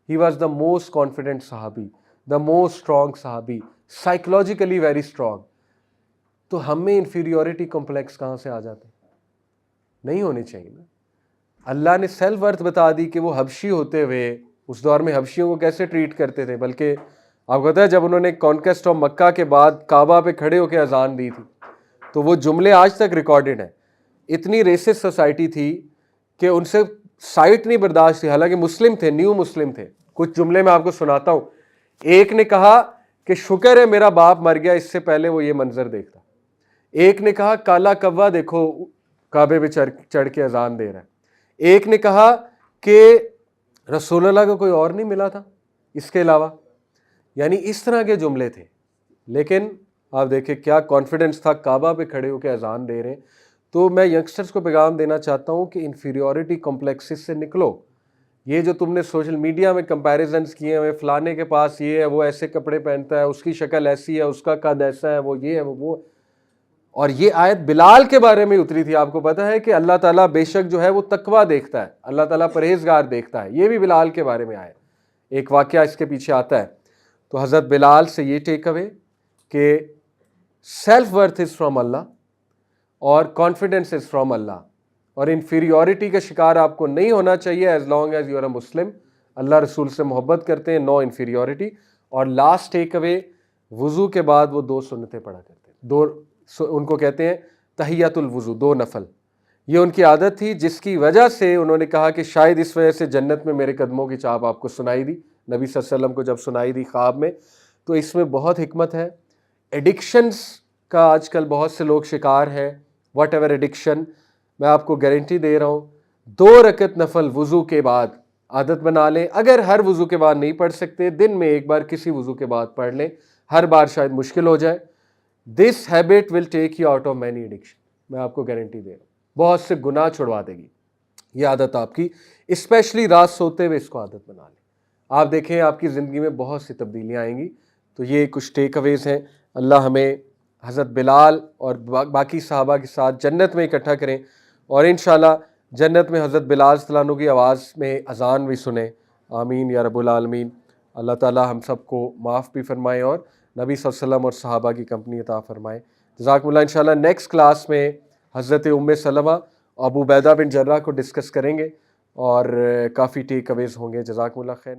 A: he was the most confident sahabi, the most strong sahabi, psychologically very strong۔ تو ہم میں انفیریورٹی کمپلیکس کہاں سے آ جاتے ہیں؟ نہیں ہونے چاہیے نا۔ اللہ نے سیلف ورتھ بتا دی کہ وہ حبشی ہوتے ہوئے اس دور میں حبشیوں کو کیسے ٹریٹ کرتے تھے، بلکہ آپ کو پتہ ہے جب انہوں نے کانکویسٹ آف مکہ کے بعد کعبہ پہ کھڑے ہو کے اذان دی تھی، تو وہ جملے آج تک ریکارڈڈ ہیں۔ اتنی ریسسٹ سوسائٹی تھی کہ ان سے سائٹ نہیں برداشت تھی، حالانکہ مسلم تھے، نیو مسلم تھے۔ کچھ جملے میں آپ کو سناتا ہوں۔ ایک نے کہا کہ شکر ہے میرا باپ مر گیا، اس سے پہلے وہ یہ منظر دیکھتا۔ ایک نے کہا کالا کوا دیکھو کعبے پہ چڑھ کے اذان دے رہا ہے۔ ایک نے کہا کہ رسول اللہ کا کوئی اور نہیں ملا تھا اس کے علاوہ، یعنی اس طرح کے جملے تھے۔ لیکن آپ دیکھیں کیا کانفیڈنس تھا، کعبہ پہ کھڑے ہو کے اذان دے رہے ہیں۔ تو میں ینگسٹرز کو پیغام دینا چاہتا ہوں کہ انفیریورٹی کمپلیکسز سے نکلو۔ یہ جو تم نے سوشل میڈیا میں کمپیریزنز کیے ہیں، فلانے کے پاس یہ ہے، وہ ایسے کپڑے پہنتا ہے، اس کی شکل ایسی ہے، اس کا قد ایسا ہے، وہ یہ ہے، وہ۔ اور یہ آیت بلال کے بارے میں اتری تھی۔ آپ کو پتہ ہے کہ اللہ تعالیٰ بے شک جو ہے وہ تقویٰ دیکھتا ہے، اللہ تعالیٰ پرہیزگار دیکھتا ہے، یہ بھی بلال کے بارے میں آیا، ایک واقعہ اس کے پیچھے آتا ہے۔ تو حضرت بلال سے یہ ٹیک اوے کہ سیلف ورتھ از فرام اللہ اور کانفیڈنس از فرام اللہ، اور انفیریورٹی کا شکار آپ کو نہیں ہونا چاہیے as long as you are a Muslim. اللہ رسول سے محبت کرتے ہیں، نو انفیریورٹی۔ اور لاسٹ ٹیک اوے، وضو کے بعد وہ 2 سنتیں پڑھا کرتے ہیں، ان کو کہتے ہیں تحیۃ الوضو، 2 نفل۔ یہ ان کی عادت تھی، جس کی وجہ سے انہوں نے کہا کہ شاید اس وجہ سے جنت میں میرے قدموں کی چاپ آپ کو سنائی دی، نبی صلی اللہ علیہ وسلم کو جب سنائی دی خواب میں۔ تو اس میں بہت حکمت ہے۔ ایڈکشنز کا آج کل بہت سے لوگ شکار ہیں، واٹ ایور ایڈکشن، میں آپ کو گارنٹی دے رہا ہوں 2 رکعت نفل وضو کے بعد عادت بنا لیں۔ اگر ہر وضو کے بعد نہیں پڑھ سکتے، دن میں ایک بار کسی وضو کے بعد پڑھ لیں، ہر بار شاید مشکل ہو جائے۔ This habit will take you out of many addiction, میں آپ کو گارنٹی دے رہا ہوں، بہت سے گناہ چھڑوا دے گی یہ عادت آپ کی، اسپیشلی رات سوتے ہوئے اس کو عادت بنا لیں۔ آپ دیکھیں آپ کی زندگی میں بہت سی تبدیلیاں آئیں گی۔ تو یہ کچھ ٹیک اویز ہیں۔ اللہ ہمیں حضرت بلال اور باقی صحابہ کے ساتھ جنت میں اکٹھا کریں، اور انشاءاللہ جنت میں حضرت بلال رضی اللہ عنہ کی آواز میں اذان بھی سنیں۔ آمین یا رب العالمین۔ اللہ تعالی ہم سب کو معاف بھی فرمائے اور نبی صلی اللہ علیہ وسلم اور صحابہ کی کمپنی عطا فرمائے۔ جزاکم اللہ۔ انشاءاللہ نیکسٹ کلاس میں حضرت ام سلمہ، ابو عبیدہ بن جرح کو ڈسکس کریں گے، اور کافی ٹیک اویز ہوں گے۔ جزاکم اللہ خیر۔